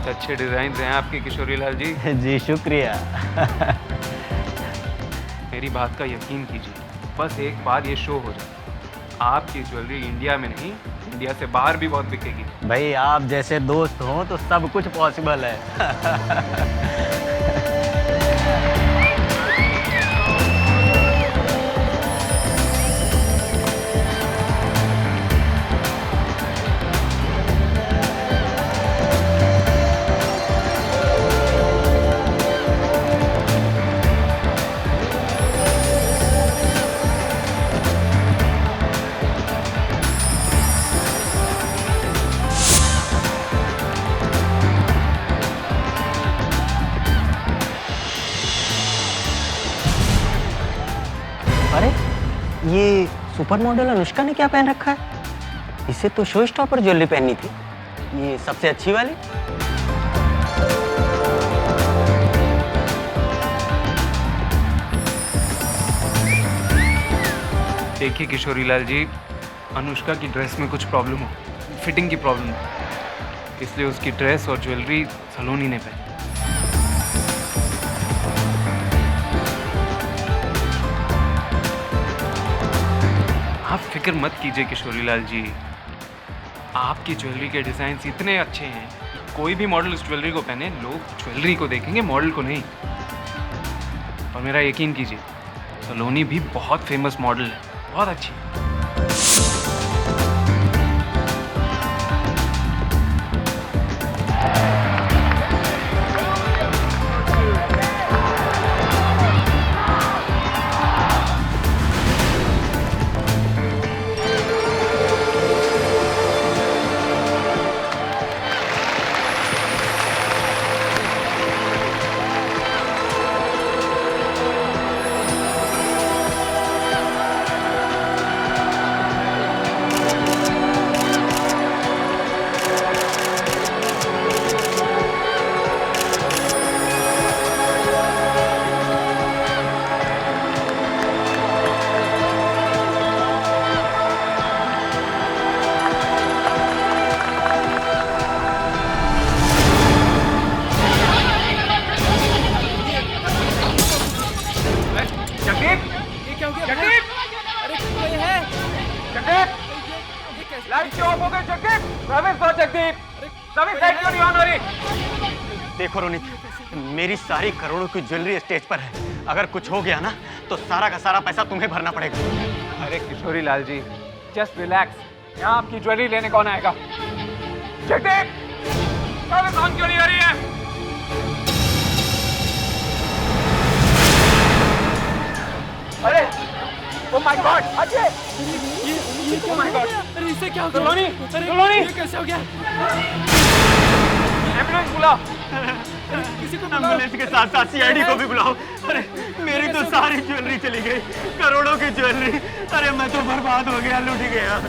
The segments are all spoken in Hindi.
बहुत अच्छे डिजाइन हैं आपके किशोरी लाल जी। जी शुक्रिया। मेरी बात का यकीन कीजिए, बस एक बार ये शो हो जाए, आपकी ज्वेलरी इंडिया में नहीं, इंडिया से बाहर भी बहुत बिकेगी। भाई आप जैसे दोस्त हो तो सब कुछ पॉसिबल है। अरे ये सुपर मॉडल अनुष्का ने क्या पहन रखा है? इसे तो शो स्टॉपर ज्वेलरी पहननी थी, ये सबसे अच्छी वाली। देखिए किशोरी लाल जी, अनुष्का की ड्रेस में कुछ प्रॉब्लम हो, फिटिंग की प्रॉब्लम हो, इसलिए उसकी ड्रेस और ज्वेलरी सलोनी ने पहनी। आप फिक्र मत कीजिए किशोरी लाल जी, आपकी ज्वेलरी के डिजाइन इतने अच्छे हैं कि कोई भी मॉडल उस ज्वेलरी को पहने, लोग ज्वेलरी को देखेंगे, मॉडल को नहीं। और मेरा यकीन कीजिए, सलोनी भी बहुत फेमस मॉडल है, बहुत अच्छी है। देखो रोनित, मेरी सारी करोड़ों की ज्वेलरी स्टेज पर है, अगर कुछ हो गया ना तो सारा का सारा पैसा तुम्हें भरना पड़ेगा। अरे किशोरी लाल जी, जस्ट रिलैक्स, यहाँ आपकी ज्वेलरी लेने कौन आएगा? जगदीप, सर्विस ऑन क्यों नहीं हो रही है? अरे, ओ माय गॉड, अजय! ये ओ माय गॉड! अरे इससे क्या हो गया? सलोनी, अरे सलोनी! ये कैसे हो गया? एम्बुलेंस बुलाओ। किसी को बुलाओ। एम्बुलेंस के साथ साथ सीआईडी को भी बुलाओ। अरे मेरी तो सारी ज्वेलरी चली गई, करोड़ों की ज्वेलरी। अरे मैं तो बर्बाद हो गया, लूट गया।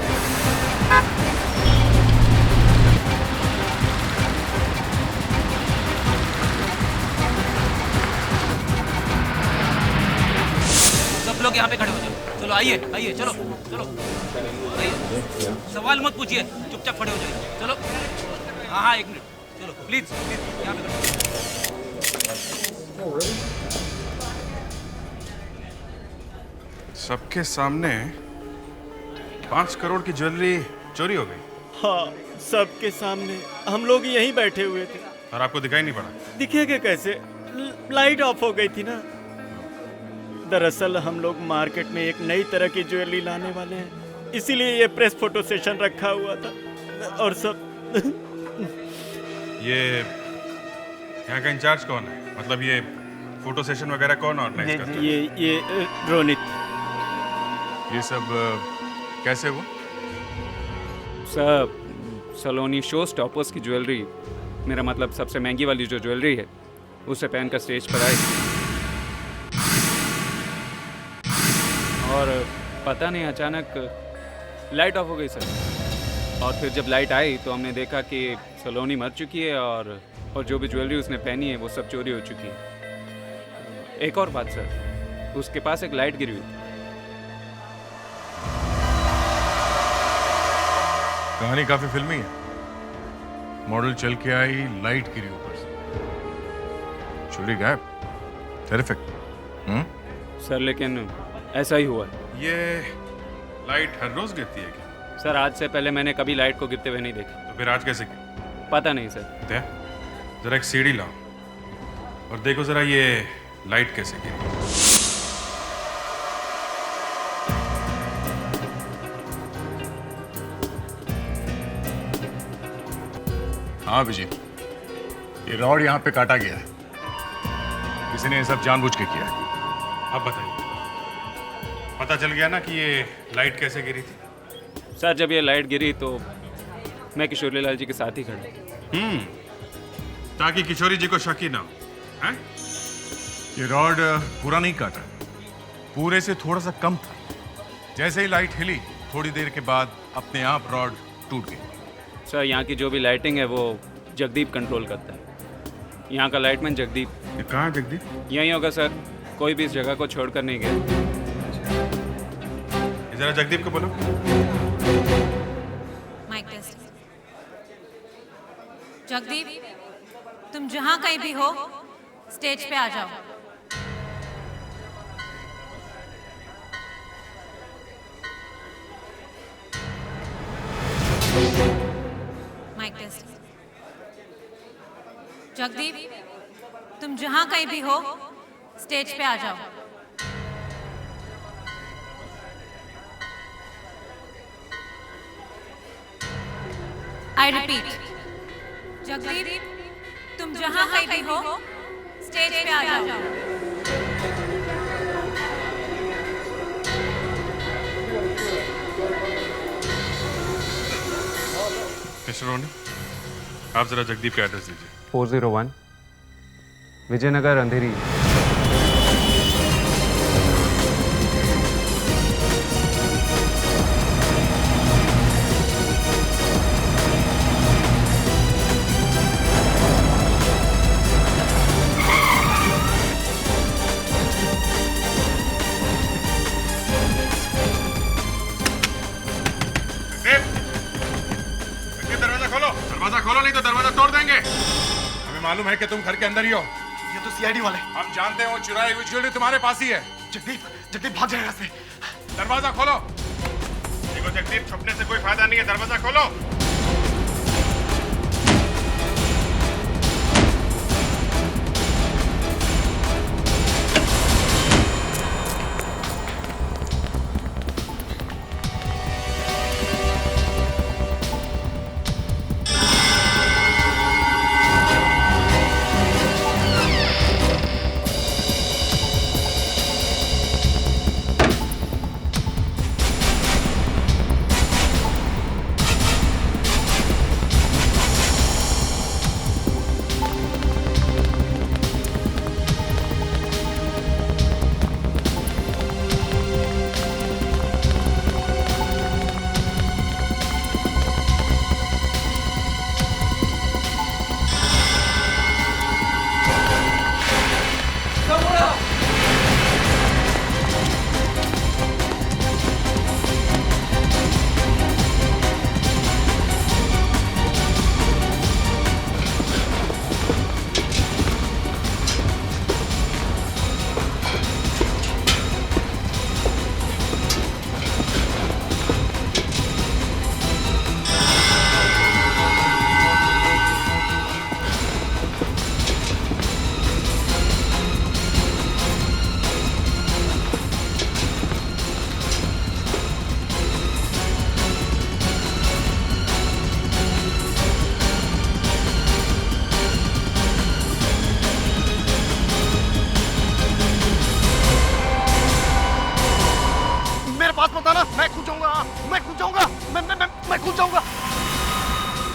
सब लोग यहाँ पे खड़े हो जाओ। चलो आइए आइए, चलो चलो आइए। सवाल मत पूछिए, चुपचाप खड़े हो जाइए। चलो हाँ हाँ, एक मिनट, चलो प्लीज प्लीज यहाँ पे सबके सामने 5 करोड़ की ज्वेलरी चोरी हो गई। हाँ, सबके सामने हम लोग यहीं बैठे हुए थे। और आपको दिखाई नहीं पड़ा? दिखेगा कैसे, लाइट ऑफ हो गई थी ना। दरअसल हम लोग मार्केट में एक नई तरह की ज्वेलरी लाने वाले हैं, इसीलिए ये प्रेस फोटो सेशन रखा हुआ था। और सब ये यहाँ का इंचार्ज कौन है? मतलब ये फोटो सेशन वगैरह कौन ऑर्गेनाइज करता है? ये रोनित। ये सब कैसे हुआ? सर, सलोनी शो स्टॉपर्स की ज्वेलरी, मेरा मतलब सबसे महंगी वाली जो ज्वेलरी है, उसे पहनकर स्टेज पर आई और पता नहीं अचानक लाइट ऑफ हो गई सर। और फिर जब लाइट आई तो हमने देखा कि सलोनी मर चुकी है और जो भी ज्वेलरी उसने पहनी है वो सब चोरी हो चुकी है। एक और बात सर, उसके पास एक लाइट गिरी हुई थी। कहानी काफी फिल्मी है। मॉडल चल के आई, लाइट गिरी ऊपर से, चुली गायब। टेरिफिक। सर लेकिन ऐसा ही हुआ है। ये लाइट हर रोज गिरती है क्या? सर आज से पहले मैंने कभी लाइट को गिरते हुए नहीं देखा। तो फिर आज कैसे गिरी? पता नहीं सर। दे, जरा एक सीढ़ी लाओ और देखो जरा ये लाइट कैसे गिरी। हाँ विजय, ये रॉड यहाँ पे काटा गया है। किसी ने ये सब जानबूझ के किया है। अब बताइए, पता चल गया ना कि ये लाइट कैसे गिरी थी? सर जब ये लाइट गिरी तो मैं किशोरी लाल जी के साथ ही खड़ा। ताकि किशोरी जी को शक ही ना हो, हैं? ये रॉड पूरा नहीं काटा, पूरे से थोड़ा सा कम था। जैसे ही लाइट हिली, थोड़ी देर के बाद अपने आप रॉड टूट गई। सर यहाँ की जो भी लाइटिंग है वो जगदीप कंट्रोल करता है। यहाँ का लाइटमैन जगदीप। ये कहाँ है जगदीप? यहीं होगा सर, कोई भी इस जगह को छोड़कर नहीं गया। ये जरा जगदीप को बोलो। Mic test. जगदीप, तुम जहां कहीं भी हो स्टेज पे आ जाओ। Mic test. जगदीप, तुम जहां कहीं भी हो स्टेज पे आ जाओ। आई रिपीट, जगदीप, तुम जहां कहीं भी हो स्टेज पे आ जाओ। मिस्टर रोनी, आप जरा जगदीप का एड्रेस दीजिए। 401 विजयनगर अंधेरी। दरवाजा खोलो, दरवाजा खोलो, नहीं तो दरवाजा तोड़ देंगे। हमें मालूम है कि तुम घर के अंदर ही हो। ये तो सीआईडी वाले। हम जानते हैं वो चुराई हुई ज्वेलरी तुम्हारे पास ही है। जगदीप भाग जाएगा से। दरवाजा खोलो। देखो जगदीप, छुपने से कोई फायदा नहीं है, दरवाजा खोलो।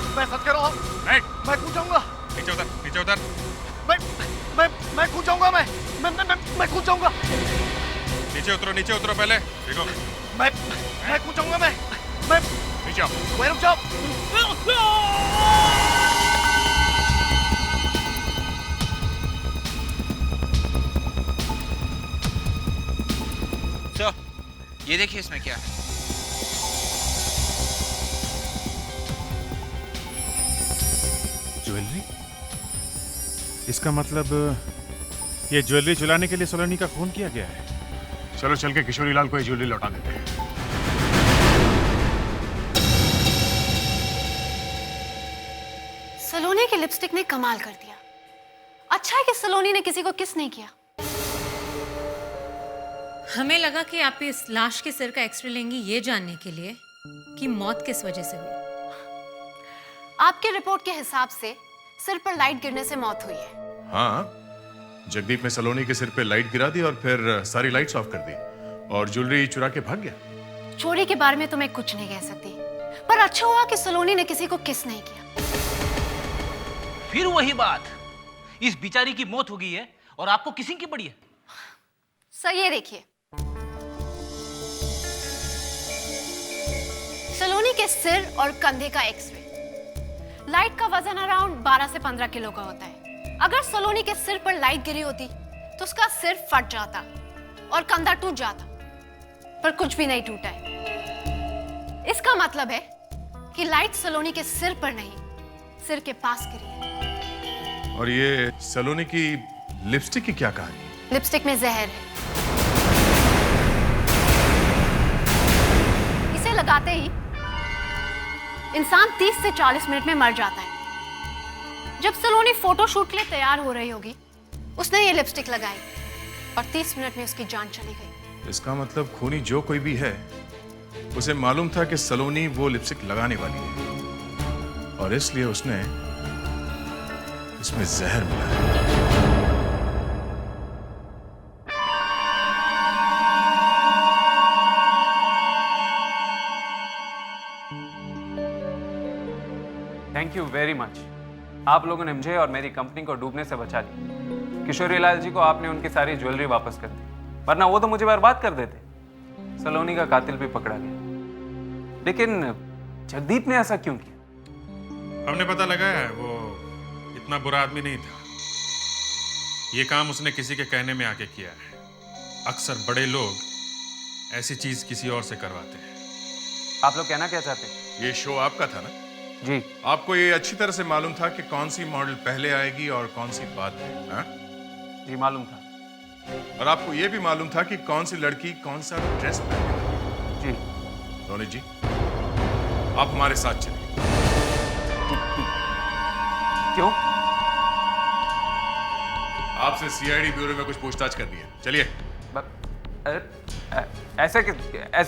मैं सच कह रहा हूँ। मैं कूद जाऊंगा। नीचे उतर, नीचे उतर। मैं कूद जाऊंगा। मैं कूद जाऊंगा। नीचे उतरो पहले। देखो मैं कूद जाऊंगा। मैं नीचे आओ। रुक जाओ। सर, ये देखिए इसमें क्या है। ज्वेलरी? इसका मतलब ये ज्वेलरी चुराने के लिए सलोनी का खून किया गया है। चलो चल के किशोरी लाल को ये ज्वेलरी लौटा देते हैं। सलोनी की लिपस्टिक ने कमाल कर दिया। अच्छा है कि सलोनी ने किसी को किस नहीं किया। हमें लगा कि आप इस लाश के सिर का एक्सरे लेंगी ये जानने के लिए कि मौत किस वजह से हुई। आपके रिपोर्ट के हिसाब से सिर पर लाइट गिरने से मौत हुई है। हाँ, जगदीप ने सलोनी के सिर पे लाइट गिरा दी और फिर सारी लाइट्स ऑफ कर दी और ज्वेलरी चुरा के भाग गया। चोरी के बारे में तो मैं कुछ नहीं कह सकती, पर अच्छा हुआ कि सलोनी ने किसी को किस नहीं किया। फिर वही बात, इस बिचारी की मौत हो गई है और आपको किसिंग की पड़ी है। सर ये देखिए, सलोनी के सिर और कंधे का एक्सरे। लाइट का वजन अराउंड 12 से 15 किलो का होता है। अगर सलोनी के सिर पर लाइट गिरी होती तो उसका सिर फट जाता और कंधा टूट जाता, पर कुछ भी नहीं टूटा है। इसका मतलब है कि लाइट सलोनी के सिर पर नहीं, सिर के पास गिरी है। और ये सलोनी की लिपस्टिक की क्या कहानी? लिपस्टिक में जहर है। इसे लगाते ही इंसान 30 से 40 मिनट में मर जाता है। जब सलोनी फोटो शूट के लिए तैयार हो रही होगी, उसने ये लिपस्टिक लगाई और 30 मिनट में उसकी जान चली गई। इसका मतलब खूनी जो कोई भी है, उसे मालूम था कि सलोनी वो लिपस्टिक लगाने वाली है और इसलिए उसने इसमें जहर मिलाया। Thank you very much. आप लोगों ने मुझे और मेरी कंपनी को डूबने से बचा लिया। किशोरी लाल जी को आपने उनकी सारी ज्वेलरी वापस कर दी, वरना वो तो मुझे बर्बाद कर देते। सलोनी का कातिल भी पकड़ा गया, लेकिन जगदीप ने ऐसा क्यों किया? हमने पता लगाया है वो इतना बुरा आदमी नहीं था। ये काम उसने किसी के कहने में आके किया है। अक्सर बड़े लोग ऐसी चीज किसी और से करवाते हैं। आप लोग कहना क्या चाहते हैं? ये शो आपका था ना? जी। आपको ये अच्छी तरह से मालूम था कि कौन सी मॉडल पहले आएगी और कौन सी बाद में, हाँ? जी मालूम था। और आपको ये भी मालूम था कि कौन सी लड़की कौन सा ड्रेस पहनेगी। जी। रोनी जी, आप हमारे साथ चलिए। क्यों? आपसे सीआईडी ब्यूरो में कुछ पूछताछ करनी है, चलिए। ऐसे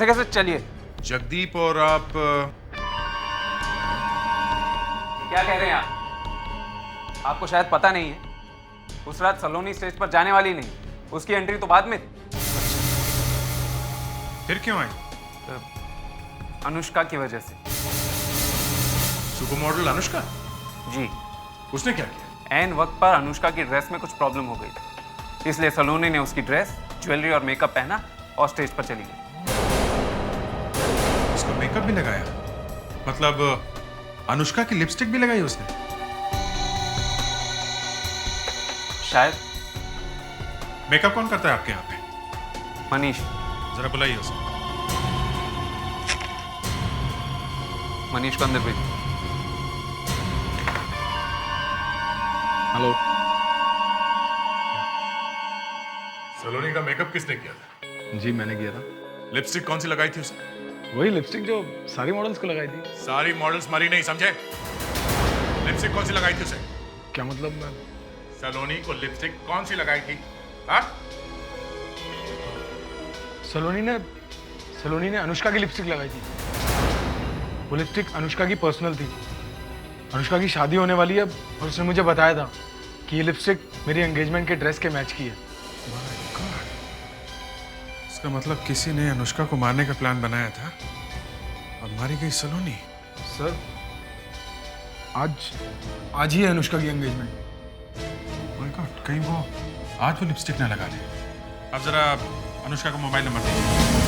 कैसे? चलिए। जगदीप और आप क्या कह रहे हैं आप? आपको शायद पता नहीं है, उस रात सलोनी स्टेज पर जाने वाली नहीं, उसकी एंट्री तो बाद में थी। फिर क्यों आई? अनुष्का की वजह से। Super model Anushka? जी। उसने क्या किया? एन वक्त पर अनुष्का की ड्रेस में कुछ प्रॉब्लम हो गई थी, इसलिए सलोनी ने उसकी ड्रेस, ज्वेलरी और मेकअप पहना और स्टेज पर चली गई। उसका मेकअप भी लगाया? मतलब अनुष्का की लिपस्टिक भी लगाई उसने? शायद। मेकअप कौन करता है आपके यहाँ पे? मनीष। जरा बुलाइए उसे। मनीष को अंदर भेजिए। हेलो। सलोनी का मेकअप किसने किया था? जी मैंने किया था। लिपस्टिक कौन सी लगाई थी उसे? वही लिपस्टिक जो सारी मॉडल्स को लगाई थी। सारी मॉडल्स मरी नहीं, समझे? लिपस्टिक कौन सी लगाई थी उसे? क्या मतलब? मैं सलोनी को लिपस्टिक कौन सी लगाई थी? हाँ? सलोनी ने अनुष्का की लिपस्टिक लगाई थी। वो लिपस्टिक अनुष्का की पर्सनल थी। अनुष्का की शादी होने वाली है और उसने मुझे बताया था कि ये लिपस्टिक मेरी एंगेजमेंट के ड्रेस के मैच की है। इसका मतलब किसी ने अनुष्का को मारने का प्लान बनाया था और मारी गई सलोनी। सर आज ही है अनुष्का की एंगेजमेंट। माय गॉड, कहीं वो आज वो लिपस्टिक ना लगा ले। अब जरा अनुष्का को मोबाइल नंबर दीजिए।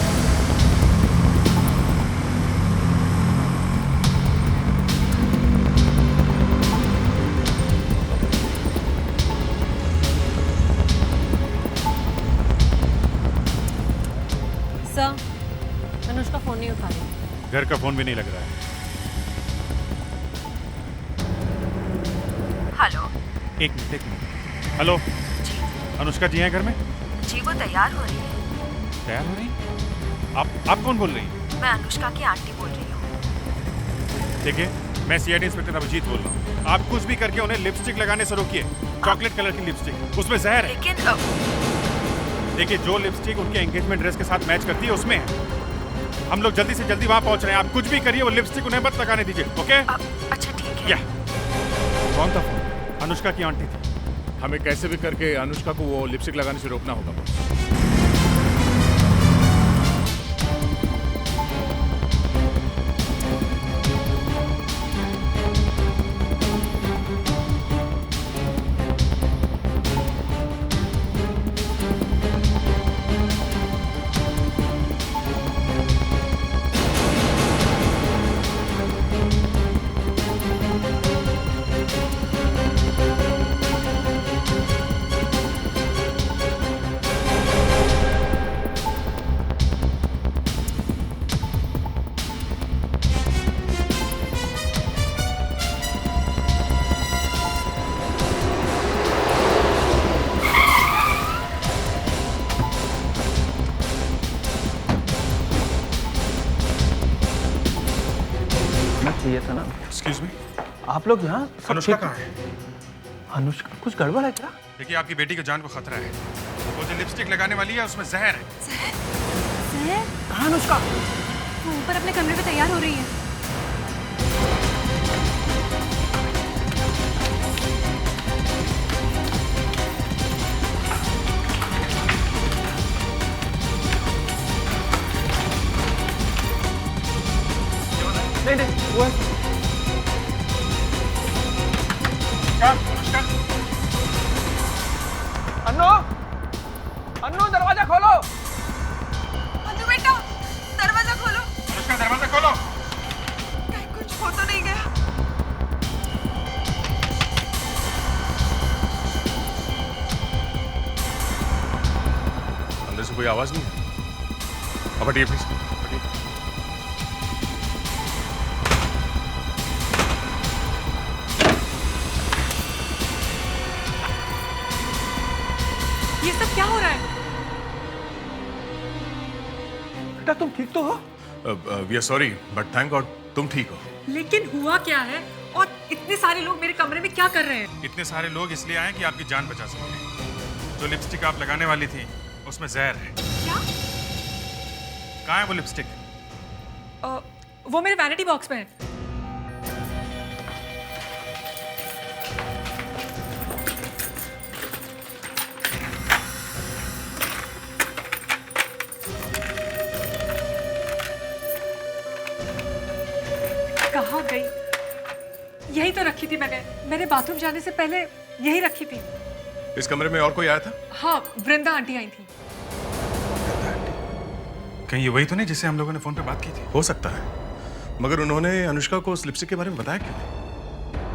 सर, अनुष्का फोन नहीं उठा रही। घर का फोन भी नहीं लग रहा है। हेलो। एक मिनट। हेलो, अनुष्का जी हैं घर में? जी वो तैयार हो रही है। तैयार हो रही? आप कौन बोल रही हैं? मैं अनुष्का की आंटी बोल रही हूँ। देखिए, मैं सीआईडी इंस्पेक्टर अभिजीत बोल रहा हूँ। आप कुछ भी करके उन्हें लिपस्टिक लगाने से रोकिए। चॉकलेट कलर की लिपस्टिक, उसमें जहर है। लेकिन देखिए, जो लिपस्टिक उनके एंगेजमेंट ड्रेस के साथ मैच करती है उसमें है। हम लोग जल्दी से जल्दी वहाँ पहुँच रहे हैं। आप कुछ भी करिए, वो लिपस्टिक उन्हें मत लगाने दीजिए, ओके? अच्छा ठीक है। कौन था फोन? अनुष्का की आंटी थी। हमें कैसे भी करके अनुष्का को वो लिपस्टिक लगाने से रोकना होगा बॉस। चाहिए था ना। एक्सक्यूज मी, आप लोग यहाँ अनुष्का कहाँ है? अनुष्का कुछ गड़बड़ है क्या? देखिए, आपकी बेटी की जान को खतरा है। वो जो लिपस्टिक लगाने वाली है उसमें जहर है। सर, कहाँ अनुष्का? वो ऊपर अपने कमरे में तैयार हो रही है। नहीं, वो है। क्या? अनुष्का? अन्नू दरवाजा खोलो। अन्नू बेटा दरवाजा खोलो। अनुष्का, दरवाजा खोलो। कहीं कुछ हो तो नहीं गया? अंदर से कोई आवाज नहीं है। अब हटिए प्लीज। ये सब क्या हो रहा है? बेटा तुम ठीक तो हो? We are sorry but thank God तुम ठीक हो। लेकिन हुआ क्या है और इतने सारे लोग मेरे कमरे में क्या कर रहे हैं? इतने सारे लोग इसलिए आए कि आपकी जान बचा सकें। जो लिपस्टिक आप लगाने वाली थी उसमें जहर है। क्या? कहाँ है वो लिपस्टिक? वो मेरे वैनिटी बॉक्स में है। कहाँ गई? यही तो रखी थी मैंने बाथरूम जाने से पहले यही रखी थी। इस कमरे में और कोई आया था? हाँ, वृंदा आंटी आई थी। कहीं ये वही तो नहीं जिससे हम लोगों ने फोन पे बात की थी? हो सकता है, मगर उन्होंने अनुष्का को उस लिपस्टिक के बारे में बताया क्यों?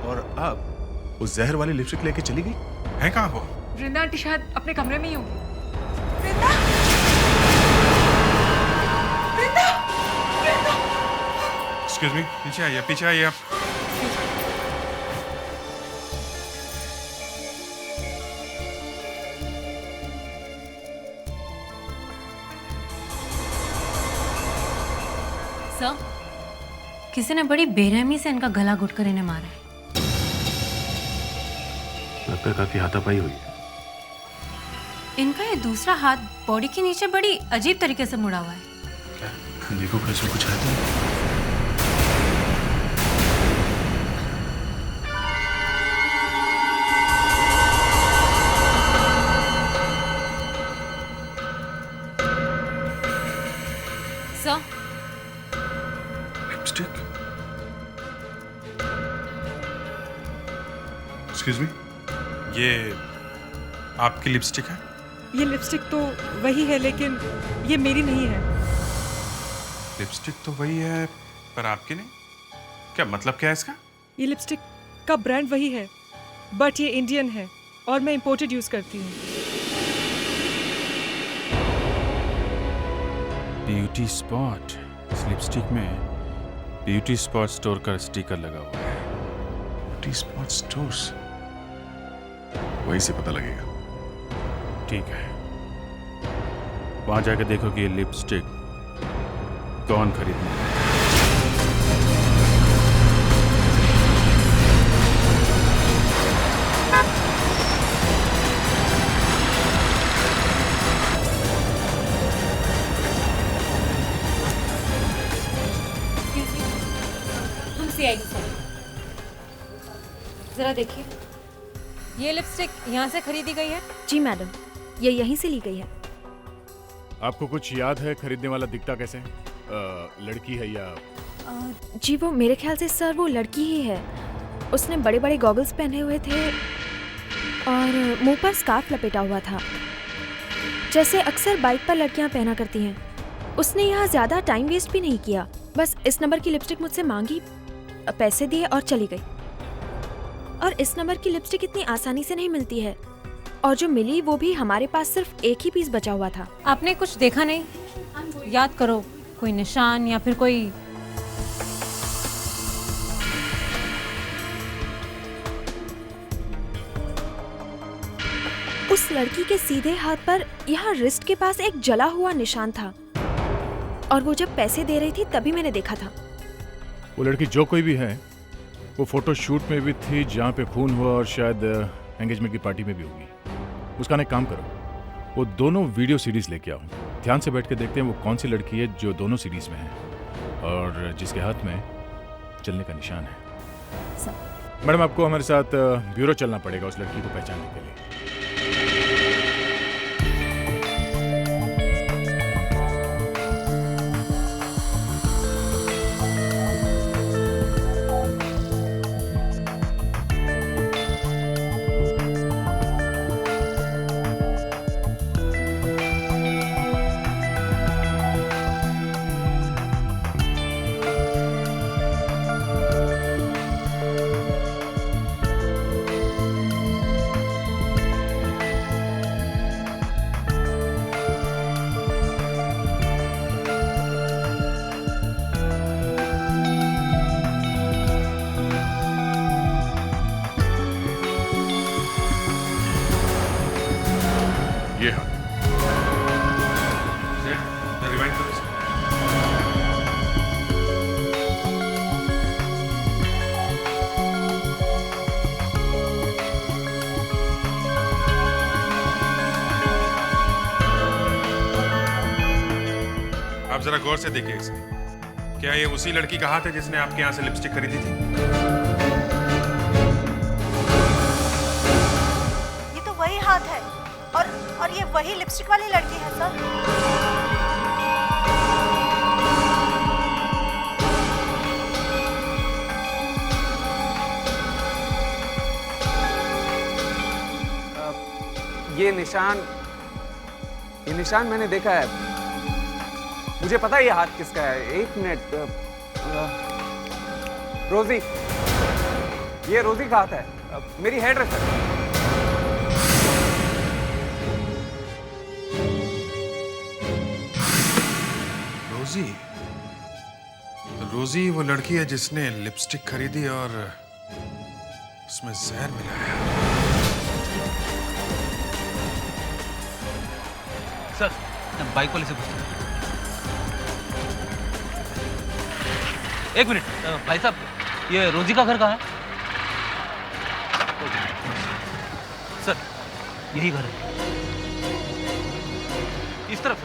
और अब उस जहर वाली लिपस्टिक लेके चली गई? है कहाँ वो? वृंदा आंटी शायद अपने कमरे में ही होंगी। एक्सक्यूज मी, पीछे आइए आप। सर, किसी ने बड़ी बेरहमी से इनका गला घुटकर इन्हें मारा है। लगता है काफी हाथापाई हुई है। इनका ये दूसरा हाथ बॉडी के नीचे बड़ी अजीब तरीके से मुड़ा हुआ है। क्या? देखो कैसे कुछ है तो? Sir, lipstick? एक्सक्यूज मी, ये आपकी लिपस्टिक है? ये लिपस्टिक तो वही है लेकिन ये मेरी नहीं है। लिपस्टिक तो वही है पर आपकी नहीं? क्या मतलब क्या है इसका? ये लिपस्टिक का ब्रांड वही है बट ये इंडियन है और मैं इंपोर्टेड यूज करती हूँ। ब्यूटी स्पॉट, इस लिपस्टिक में ब्यूटी स्पॉट स्टोर का स्टिकर लगा हुआ है। Beauty spot stores? वहीं से पता लगेगा। ठीक है, वहां जाके देखो कि ये लिपस्टिक कौन खरीदने वाला है। हमसे आएगी सर, जरा देखिए, ये लिपस्टिक यहाँ से खरीदी गई है? जी मैडम, ये यहीं से ली गई है। आपको कुछ याद है खरीदने वाला दिखता कैसे? लड़की है या? जी वो मेरे ख्याल से सर वो लड़की ही है। उसने बड़े बड़े गॉगल्स पहने हुए थे और मुंह पर स्कार्फ लपेटा हुआ था, जैसे अक्सर बाइक पर लड़कियां पहना करती हैं। उसने यहाँ ज़्यादा टाइम वेस्ट भी नहीं किया, बस इस नंबर की लिपस्टिक मुझसे मांगी, पैसे दिए और चली गई। और इस नंबर की लिपस्टिक इतनी आसानी से नहीं मिलती है, और जो मिली वो भी हमारे पास सिर्फ एक ही पीस बचा हुआ था। आपने कुछ देखा नहीं? याद करो, कोई निशान या फिर कोई? उस लड़की के सीधे हाथ पर यहाँ रिस्ट के पास एक जला हुआ निशान था, और वो जब पैसे दे रही थी तभी मैंने देखा था। वो लड़की जो कोई भी है, वो फोटो शूट में भी थी जहाँ पे खून हुआ, और शायद एंगेजमेंट की पार्टी में भी होगी। उसका एक काम करो, वो दोनों वीडियो सीरीज लेके आओ, ध्यान से बैठ के देखते हैं वो कौन सी लड़की है जो दोनों सीरीज में है और जिसके हाथ में चलने का निशान है। मैडम, आपको हमारे साथ ब्यूरो चलना पड़ेगा उस लड़की को पहचानने के लिए। ये हाँ, रिवाइंड करो इसे। आप जरा गौर से देखिए इसे। क्या ये उसी लड़की का हाथ है जिसने आपके यहाँ से लिपस्टिक खरीदी थी? ये तो वही हाथ है, और ये वही लिपस्टिक वाली लड़की है सर। ये निशान मैंने देखा है, मुझे पता है ये हाथ किसका है। एक मिनट, रोजी, ये रोजी का हाथ है, मेरी हेयर ड्रेसर। रोजी वो लड़की है जिसने लिपस्टिक खरीदी और उसमें जहर मिलाया। सर, बाइक वाले से पूछते हैं। एक मिनट, भाई साहब, ये रोजी का घर कहाँ है? सर, यही घर है, इस तरफ।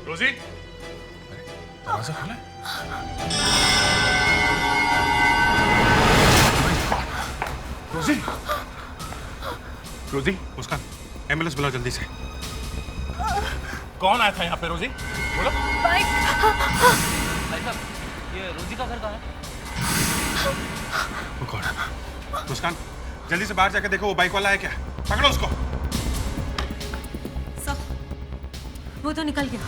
रोजी, दरवाजा खोला है? रोजी, रोजी, मुस्कान, एम्बुलेंस बुलाओ जल्दी से। कौन आया था यहाँ पे? रोजी, बोलो। बाइक। भाई साहब, ये रोजी का घर कहाँ है? वो कौन है? मुस्कान, जल्दी से बाहर जाके देखो वो बाइक वाला है क्या? पकड़ो उसको। सर, वो तो निकल गया।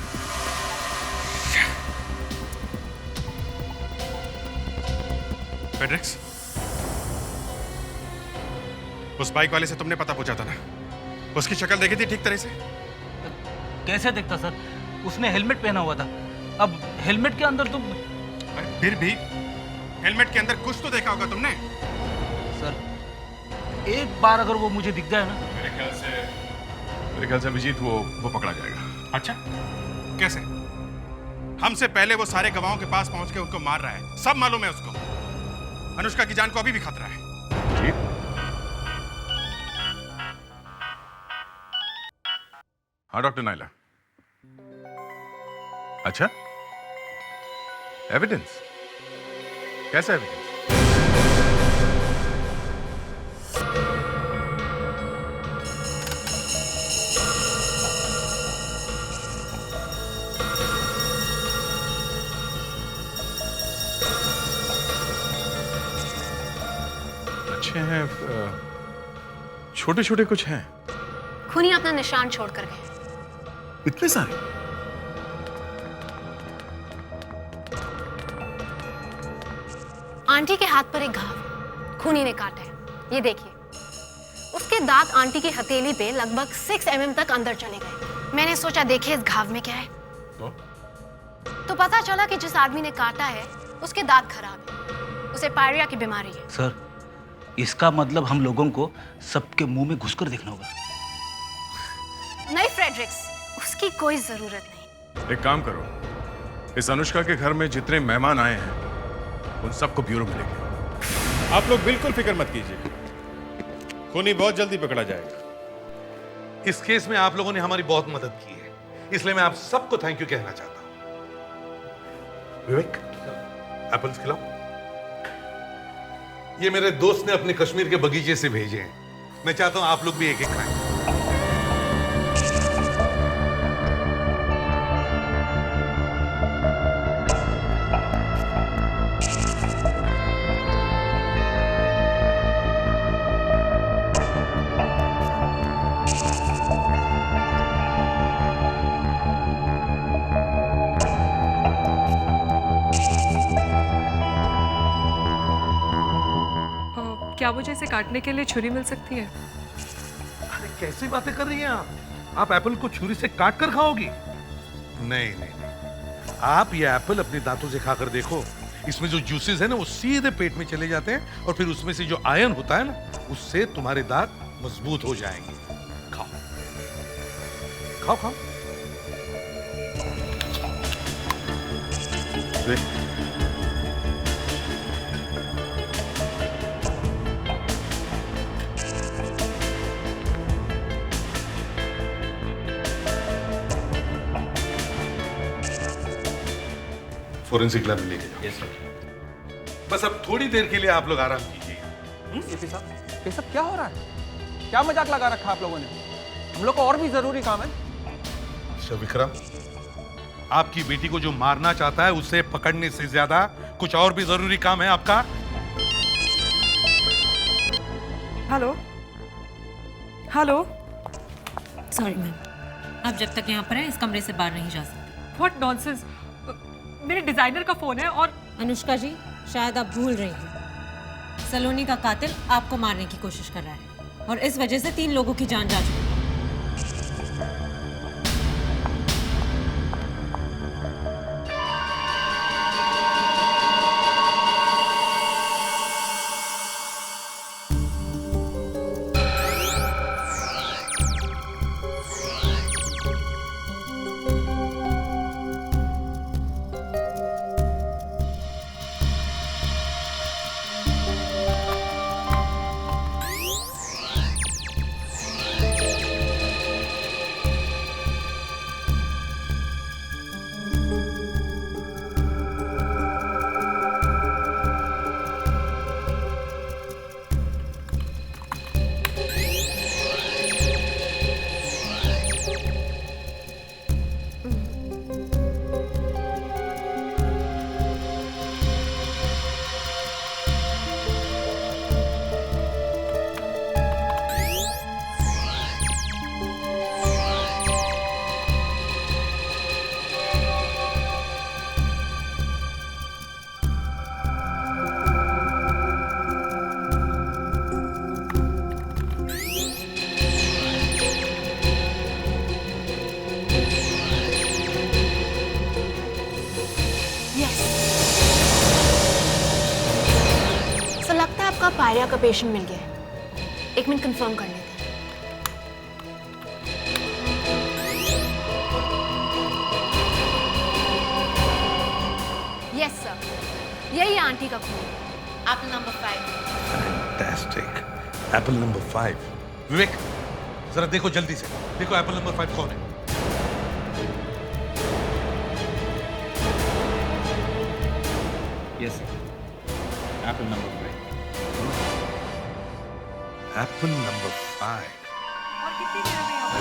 फेड्रिक्स, उस बाइक वाले से तुमने पता पूछा था ना? उसकी शक्ल देखी थी ठीक तरह से? कैसे देखता सर, उसने हेलमेट पहना हुआ था। अब हेलमेट के अंदर तो फिर भी हेलमेट के अंदर कुछ तो देखा होगा तुमने। सर एक बार अगर वो मुझे दिख जाए ना, मेरे ख्याल से अभिजीत वो पकड़ा जाएगा। अच्छा, कैसे? हमसे पहले वो सारे गवाहों के पास पहुंच के उनको मार रहा है, सब मालूम है उसको। अनुष्का की जान को अभी भी खतरा है। जी? हाँ डॉक्टर नाइला। अच्छा, एविडेंस? कैसा एविडेंस? अच्छे हैं, छोटे छोटे कुछ हैं। खूनी अपना निशान छोड़कर गए। इतने सारे? आंटी के हाथ पर एक घाव खूनी ने काटा है, ये देखिए। उसके दांत आंटी की हथेली पे लगभग 6 mm तक अंदर चले गए। मैंने सोचा देखिए इस घाव में क्या है। तो पता चला कि जिस आदमी ने काटा है उसके दांत खराब है, उसे पायरिया की बीमारी है। सर इसका मतलब हम लोगों को सबके मुंह में घुसकर देखना होगा। नहीं फ्रेडरिक्स, उसकी कोई जरूरत नहीं। एक काम करो, इस अनुष्का के घर में जितने मेहमान आए हैं उन सबको ब्यूरो में लेके। आप लोग बिल्कुल फिक्र मत कीजिए, खूनी बहुत जल्दी पकड़ा जाएगा। इस केस में आप लोगों ने हमारी बहुत मदद की है, इसलिए मैं आप सबको थैंक यू कहना चाहता हूं। विवेक, एप्पल्स खिलाओ। ये मेरे दोस्त ने अपने कश्मीर के बगीचे से भेजे हैं, मैं चाहता हूं आप लोग भी एक एक खाएं। क्या मुझे इसे काटने के लिए छुरी मिल सकती है? अरे कैसी बातें कर रही हैं आप एप्पल को छुरी से काट कर खाओगी? नहीं नहीं नहीं, आप ये एप्पल अपने दांतों से खाकर देखो। इसमें जो जूसेस है ना वो सीधे पेट में चले जाते हैं और फिर उसमें से जो आयरन होता है ना उससे तुम्हारे दांत मजबूत हो जाएंगे। खाओ खाओ खाओ। देख, फोरेंसिक लैब में लेके जाओ। Yes sir. बस अब थोड़ी देर के लिए आप लोग आराम कीजिए। ये सब क्या हो रहा है? क्या मजाक लगा रखा आप लोगों ने? हम लोग को और भी जरूरी काम है। अच्छा विक्रम, आपकी बेटी को जो मारना चाहता है उसे पकड़ने से ज्यादा कुछ और भी जरूरी काम है आपका। Hello hello. सॉरी मैम, आप जब तक यहाँ पर हैं इस कमरे से बाहर नहीं जा सकते। व्हाट नॉनसेंस, मेरे डिजाइनर का फोन है। और अनुष्का जी, शायद आप भूल रही हैं, सलोनी का कातिल आपको मारने की कोशिश कर रहा है और इस वजह से 3 लोगों की जान जा चुकी है। पायरिया का पेशेंट मिल गया है। 1 मिनट कंफर्म कर लेते हैं। यस सर, यही आंटी का खून, Apple number 5। Fantastic. Apple number 5। विवेक, जरा देखो जल्दी से, देखो एप्पल नंबर 5 कौन है। Yes sir, Apple number 5। Apple number 5। और कितनी देर में यहाँ पर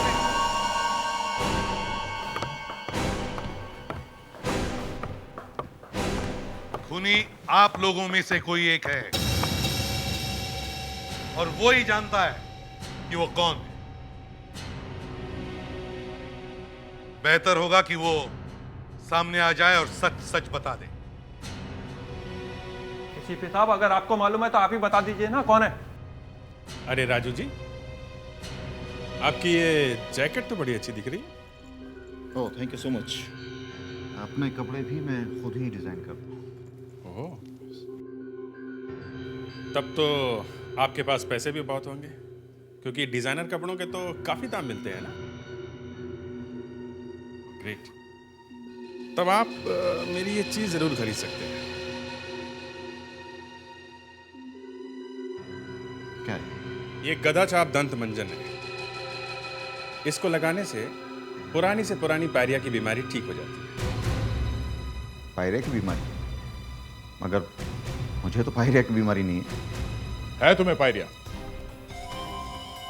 खूनी आप लोगों में से कोई एक है और वो ही जानता है कि वो कौन है। बेहतर होगा कि वो सामने आ जाए और सच सच बता दे। एसीपी साहब, अगर आपको मालूम है तो आप ही बता दीजिए ना कौन है। अरे राजू जी, आपकी ये जैकेट तो बड़ी अच्छी दिख रही है। ओह, थैंक यू सो मच। अपने कपड़े भी मैं खुद ही डिजाइन करता हूँ। ओह, तब तो आपके पास पैसे भी बहुत होंगे, क्योंकि डिजाइनर कपड़ों के तो काफी दाम मिलते हैं ना। ग्रेट। तब आप मेरी ये चीज जरूर खरीद सकते हैं। क्या? ये गधा छाप दंत मंजन है। इसको लगाने से पुरानी पायरिया की बीमारी ठीक हो जाती है। पायरिया की बीमारी? मगर मुझे तो पायरिया की बीमारी नहीं है तुम्हें पायरिया?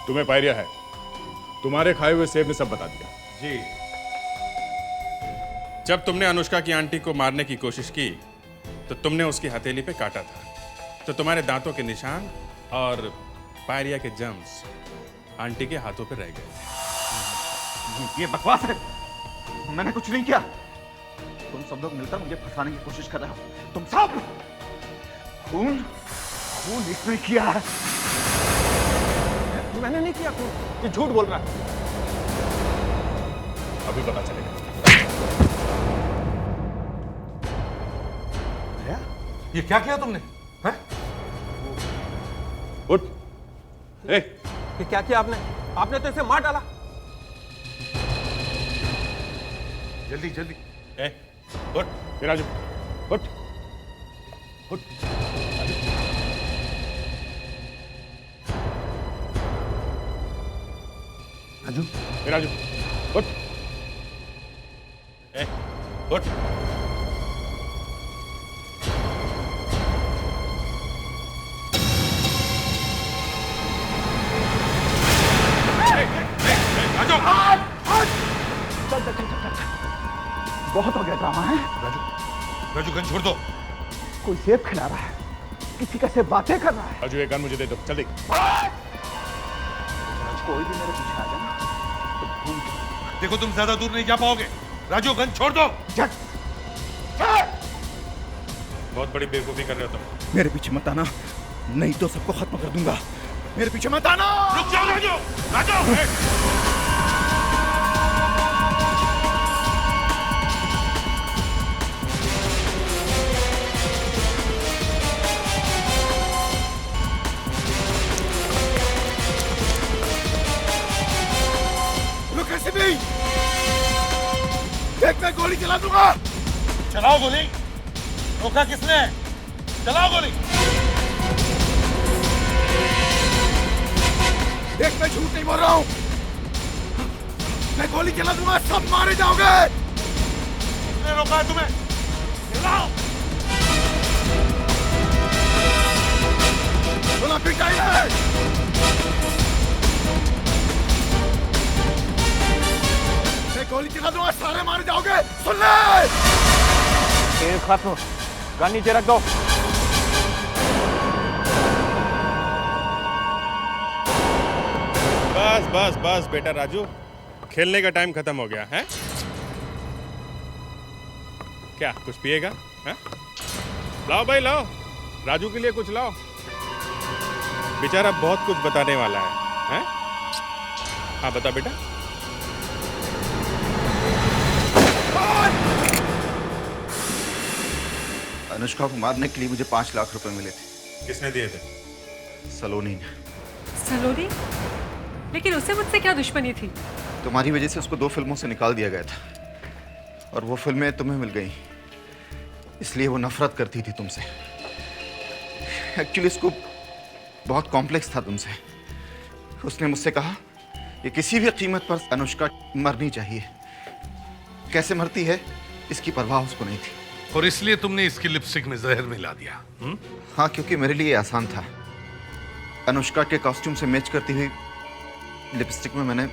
तुम्हें पायरिया है? तुम्हारे खाए हुए सेब ने सब बता दिया। जी। जब तुमने अनुष्का की आंटी को मारने की कोशिश की तो तुमने उसकी हथेली पे काटा था, तो तुम्हारे दांतों के निशान और पायरिया के जर्म्स आंटी के हाथों पे रह गए। ये बकवास है। मैंने कुछ नहीं किया। तुम सब लोग मिलकर मुझे फंसाने की कोशिश कर रहे हो। तुम सब खून इसने किया है। मैंने नहीं किया खून, ये झूठ बोल रहा है। अभी पता चलेगा। ये क्या किया तुमने? हैं? उठ। ये क्या किया आपने? आपने तो इसे मार डाला। जल्दी जल्दी। उठ राजू, उठ उठ। राजू, राजू उठ। उठ। बहुत हो गया ड्रामा है। राजू गन छोड़ दो। कोई सेब खिला रहा है, किसी का से बातें कर रहा है। राजू, ये गन मुझे दे दो, जल्दी। कोई भी मेरे पीछे आ जाए तो देखो, तुम ज्यादा दूर नहीं जा पाओगे। राजू गन छोड़ दो। बहुत बड़ी बेवकूफी कर रहे हो तुम। मेरे पीछे मत आना, नहीं तो सबको खत्म कर दूंगा। मेरे पीछे मत आना। रुक जाओ राजू। राजू देख, मैं गोली चला दूंगा। चलाओ गोली। रोका किसने? चलाओ गोली। देख, मैं झूठ नहीं बोल रहा हूँ। मैं गोली चला दूंगा, सब मारे जाओगे। किसने रोका है तुम्हें? चलाओ। बोला पिटाई है। गोली चला दूंगा, सारे मारे जाओगे। सुन ले। खेल खत्म। गन नीचे रख दो। बस बस बस बेटा राजू, खेलने का टाइम खत्म हो गया है। क्या कुछ पिएगा? है? लाओ भाई लाओ, राजू के लिए कुछ लाओ। बेचारा बहुत कुछ बताने वाला है? हाँ बता बेटा। अनुष्का को मारने के लिए मुझे 5 लाख रुपए मिले थे। किसने दिए थे? सलोनी ने। सलोनी? लेकिन उससे मुझसे क्या दुश्मनी थी? तुम्हारी वजह से उसको 2 फिल्मों से निकाल दिया गया था और वो फिल्में तुम्हें मिल गई, इसलिए वो नफरत करती थी तुमसे। एक्चुअली उसको बहुत कॉम्प्लेक्स था तुमसे। उसने मुझसे कहा कि किसी भी कीमत पर अनुष्का मरनी चाहिए। कैसे मरती है इसकी परवाह उसको नहीं थी। और इसलिए तुमने इसकी लिपस्टिक में जहर मिला दिया? हाँ, क्योंकि मेरे लिए आसान था। अनुष्का के कॉस्ट्यूम से मैच करती हुई लिपस्टिक में मैंने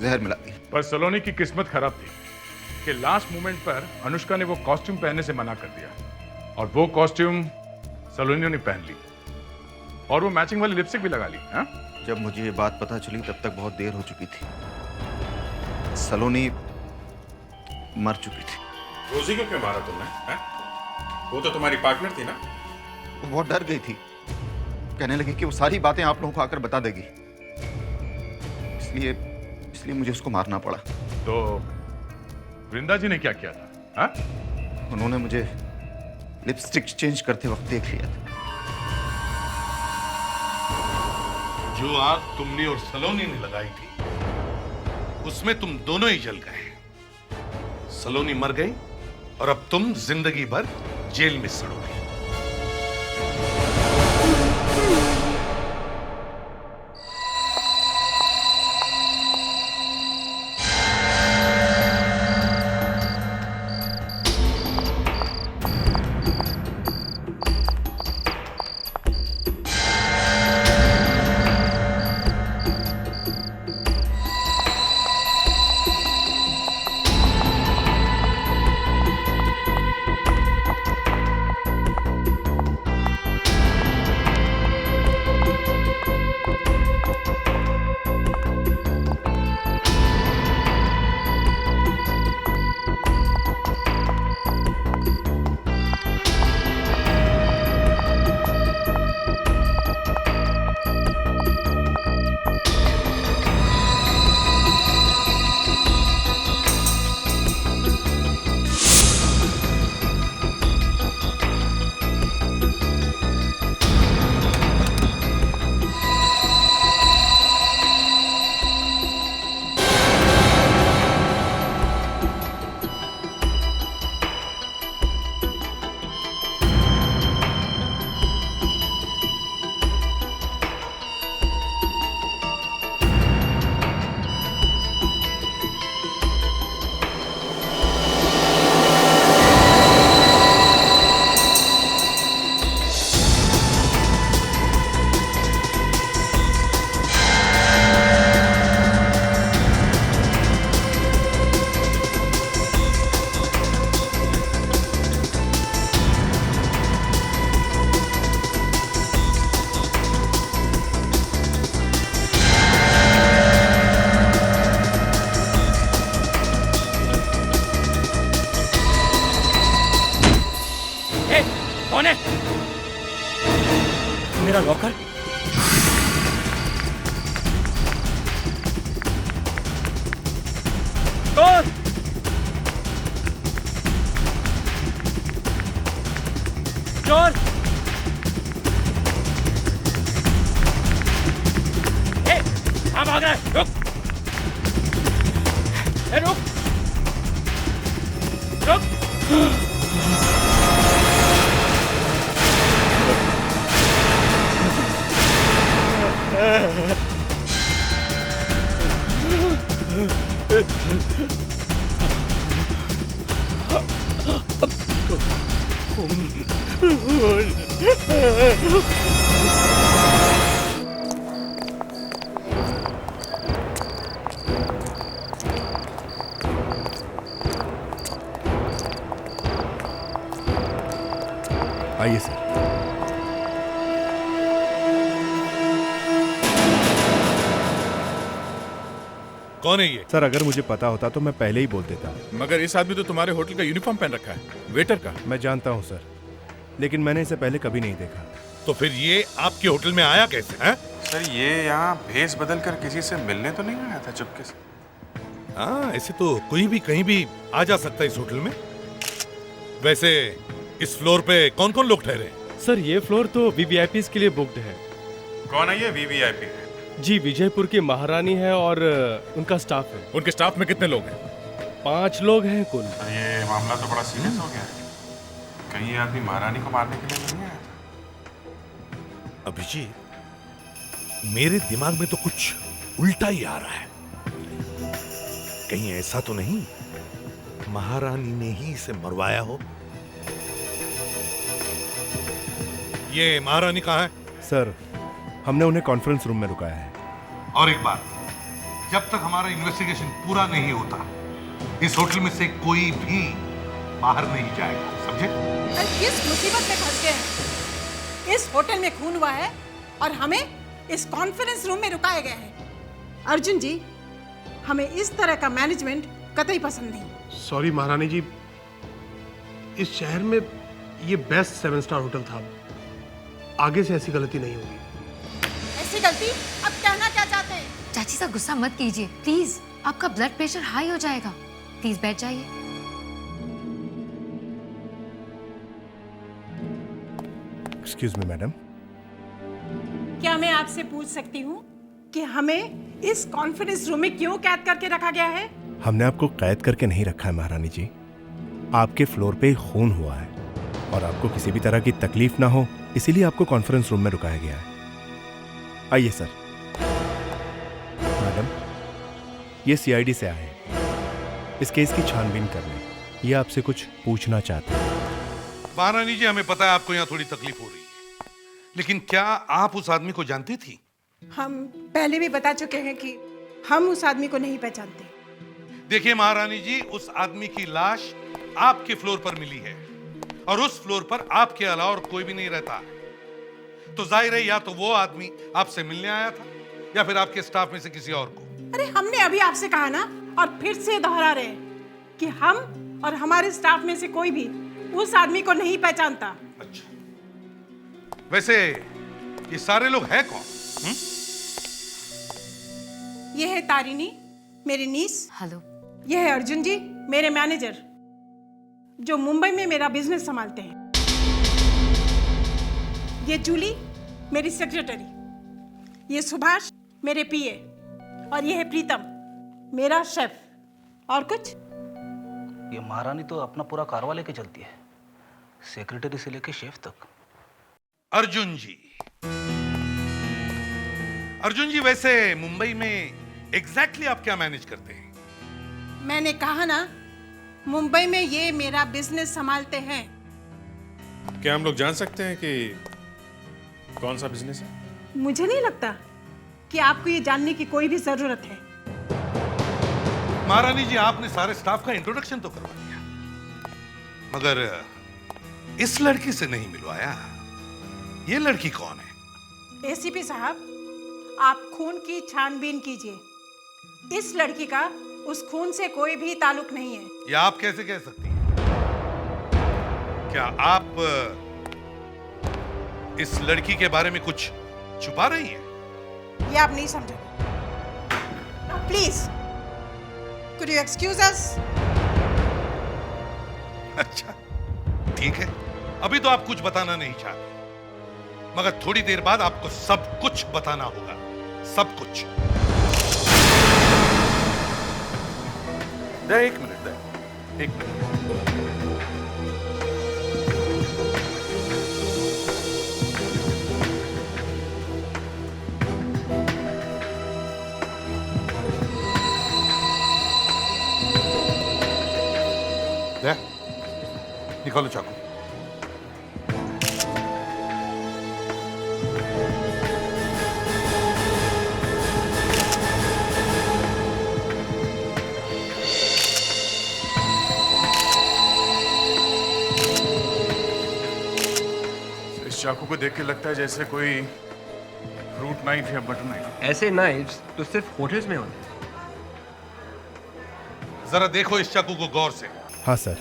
जहर मिला दी। पर सलोनी की किस्मत खराब थी कि लास्ट मोमेंट पर अनुष्का ने वो कॉस्ट्यूम पहनने से मना कर दिया और वो कॉस्ट्यूम सलोनी ने पहन ली और वो मैचिंग वाली लिपस्टिक भी लगा ली। हाँ? जब मुझे ये बात पता चली तब तक बहुत देर हो चुकी थी। सलोनी मर चुकी थी। रोजी को क्यों मारा तुमने? है? वो तो तुम्हारी पार्टनर थी ना? वो बहुत डर गई थी, कहने लगी कि वो सारी बातें आप लोगों को आकर बता देगी, इसलिए मुझे उसको मारना पड़ा। तो वृंदा जी ने क्या किया था? हा? उन्होंने मुझे लिपस्टिक चेंज करते वक्त देख लिया था। जो आग तुमने और सलोनी ने लगाई थी उसमें तुम दोनों ही जल गए। सलोनी मर गई और अब तुम जिंदगी भर जेल में सड़ोगे। कौन है? मेरा लॉकर? कौन? चोर? कहाँ भाग रहा है? रुक! रुक! रुक! आइए सर। कौन है ये? सर अगर मुझे पता होता तो मैं पहले ही बोल देता। मगर इस आदमी तो तुम्हारे होटल का यूनिफॉर्म पहन रखा है, वेटर का। मैं जानता हूँ सर, लेकिन मैंने इसे पहले कभी नहीं देखा। तो फिर ये आपके होटल में आया कैसे? हैं? सर ये यहाँ भेस बदल कर किसी से मिलने तो नहीं आया था चुपके से? हाँ, ऐसे तो कोई भी कहीं भी आ जा सकता है इस होटल में। वैसे इस फ्लोर पे कौन कौन लोग ठहरे? सर ये फ्लोर तो वीवीआईपीज के लिए बुक्ड है। कौन है ये वीवीआईपी? जी विजयपुर की महारानी है और उनका स्टाफ है। उनके स्टाफ में कितने लोग हैं? 5 लोग हैं कुल। ये मामला तो बड़ा सीरियस हो गया है। कहीं ये आदमी महारानी को मारने के लिए नहीं आया? अभिजीत, मेरे दिमाग में तो कुछ उल्टा ही आ रहा है। कहीं ऐसा तो नहीं महारानी ने ही इसे मरवाया हो? ये महारानी कहाँ है? सर, हमने उन्हें कॉन्फ्रेंस रूम में रुकाया है। और एक बात, जब तक हमारा इन्वेस्टिगेशन पूरा नहीं होता इस होटल में से कोई भी बाहर नहीं जाएगा, समझे? किस मुसीबत में फंस गए हैं? इस होटल में खून हुआ है और हमें इस कॉन्फ्रेंस रूम में रुकाया गया है। अर्जुन जी, हमें इस तरह का मैनेजमेंट कतई पसंद नहीं। सॉरी महारानी जी, इस शहर में ये बेस्ट 7 स्टार होटल था। आगे से ऐसी गलती नहीं होगी। ऐसी गलती? अब कहना क्या चाहते हैं? चाची साहब गुस्सा मत कीजिए प्लीज, आपका ब्लड प्रेशर हाई हो जाएगा। प्लीज बैठ जाइए। Excuse me madam. क्या मैं आपसे पूछ सकती हूँ कि हमें इस कॉन्फ्रेंस रूम में क्यों कैद करके रखा गया है? हमने आपको कैद करके नहीं रखा है महारानी जी। आपके फ्लोर पे खून हुआ है और आपको किसी भी तरह की तकलीफ ना हो इसीलिए आपको कॉन्फ्रेंस रूम में रुकाया गया है। आइए सर। मैडम, ये सीआईडी से आए हैं इस केस की छानबीन करने। ये आपसे कुछ पूछना चाहते हैं। महारानी जी, हमें पता है आपको यहाँ थोड़ी तकलीफ हो रही है, लेकिन क्या आप उस आदमी को जानती थी? हम पहले भी बता चुके हैं कि हम उस आदमी को नहीं पहचानते। देखिए महारानी जी, उस आदमी की लाश आपके फ्लोर पर मिली है और उस फ्लोर पर आपके अलावा और कोई भी नहीं रहता। तो जाहिर है या तो वो आदमी आपसे मिलने आया था या फिर आपके स्टाफ में से किसी और को। अरे हमने अभी आपसे कहा ना, और फिर से दोहरा रहे हैं कि हम और हमारे स्टाफ में से कोई भी उस आदमी को नहीं पहचानता। अच्छा, वैसे ये सारे लोग हैं कौन? ये है तारिणी, मेरी नीस। हेलो। ये है अर्जुन जी, मेरे मैनेजर, जो मुंबई में मेरा बिजनेस संभालते हैं। ये जूली, मेरी सेक्रेटरी। ये सुभाष, मेरे पीए। और ये है प्रीतम, मेरा शेफ। और कुछ? ये महारानी तो अपना पूरा कारवा लेके चलती है, सेक्रेटरी से लेके शेफ तक। अर्जुन जी, अर्जुन जी, वैसे मुंबई में एग्जैक्टली आप क्या मैनेज करते हैं? मैंने कहा ना, मुंबई में ये मेरा बिजनेस संभालते हैं। क्या हम लोग जान सकते हैं कि कौन सा बिजनेस है? मुझे नहीं लगता कि आपको ये जानने की कोई भी जरूरत है। महारानी जी, आपने सारे स्टाफ का इंट्रोडक्शन तो करवा दिया, मगर इस लड़की से नहीं मिलवाया। ये लड़की कौन है? एसीपी साहब, आप खून की छानबीन कीजिए। इस लड़की का उस खून से कोई भी ताल्लुक नहीं है। ये आप कैसे कह सकती हैं? क्या आप इस लड़की के बारे में कुछ छुपा रही हैं? ये आप नहीं समझोगे। Please, could you excuse us? अच्छा, ठीक है। अभी तो आप कुछ बताना नहीं चाहते, मगर थोड़ी देर बाद आपको सब कुछ बताना होगा, सब कुछ। एक मिनट। निकालो चाकू। इस चाकू को देख के लगता है जैसे कोई फ्रूट नाइफ या बटर नाइफ। ऐसे नाइफ्स तो सिर्फ होटल्स में होते हैं। जरा देखो इस चाकू को गौर से। हाँ सर,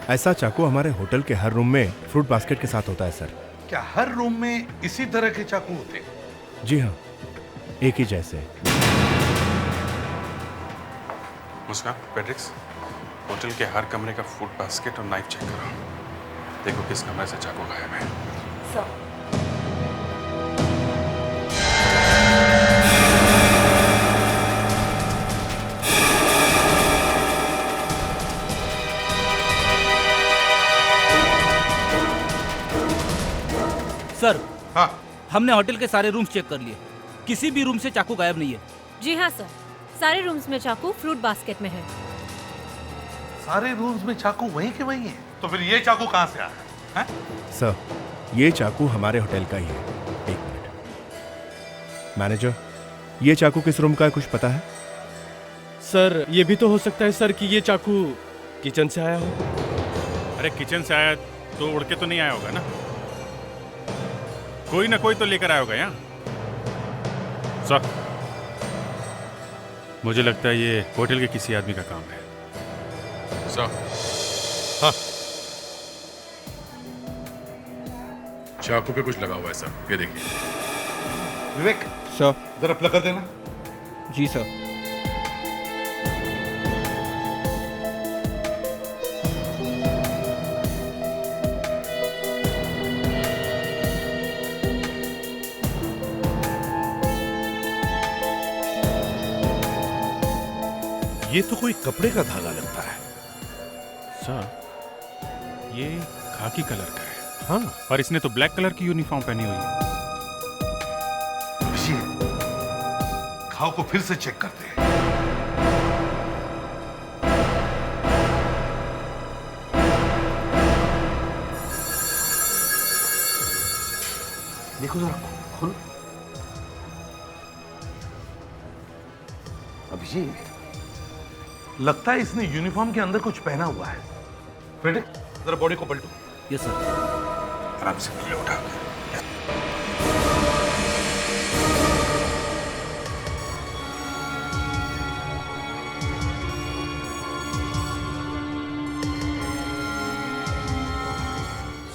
ऐसा चाकू हमारे होटल के हर रूम में फ्रूट बास्केट के साथ होता है सर। क्या हर रूम में इसी तरह के चाकू होते हैं? जी हाँ, एक ही जैसे। मुस्कान, पेट्रिक्स, होटल के हर कमरे का फूड बास्केट और नाइफ चेक करो। देखो किस कमरे से चाकू गायब है। सर। सर, हाँ, हमने होटल के सारे रूम्स चेक कर लिए, किसी भी रूम से चाकू गायब नहीं है। जी हाँ सर, सारे रूम्स में चाकू फ्रूट बास्केट में है। सारे रूम्स में चाकू वहीं के वहीं है, तो फिर ये चाकू कहाँ से आया है? सर, ये चाकू हमारे होटल का ही है। एक मिनट। मैनेजर, ये चाकू किस रूम का है, कुछ पता है? सर, ये भी तो हो सकता है सर कि ये चाकू किचन से आया हो। अरे किचन से आया तो उड़ के तो नहीं आया होगा ना, कोई ना कोई तो लेकर आया होगा यहाँ। सर, मुझे लगता है ये होटल के किसी आदमी का काम है। सर, हाँ, चाकू पे कुछ लगा हुआ है सर, ये देखिए। विवेक सर, जरा प्लग कर देना। जी सर। ये तो कोई कपड़े का धागा लगता है। सर, ये खाकी कलर का है। हाँ, और इसने तो ब्लैक कलर की यूनिफॉर्म पहनी हुई है। घाव को फिर से चेक करते हैं। देखो जरा, खुल। अभिजीत, लगता है इसने यूनिफॉर्म के अंदर कुछ पहना हुआ है। बेटे, जरा बॉडी को पलटो। Yes sir. आराम से पहले उठा।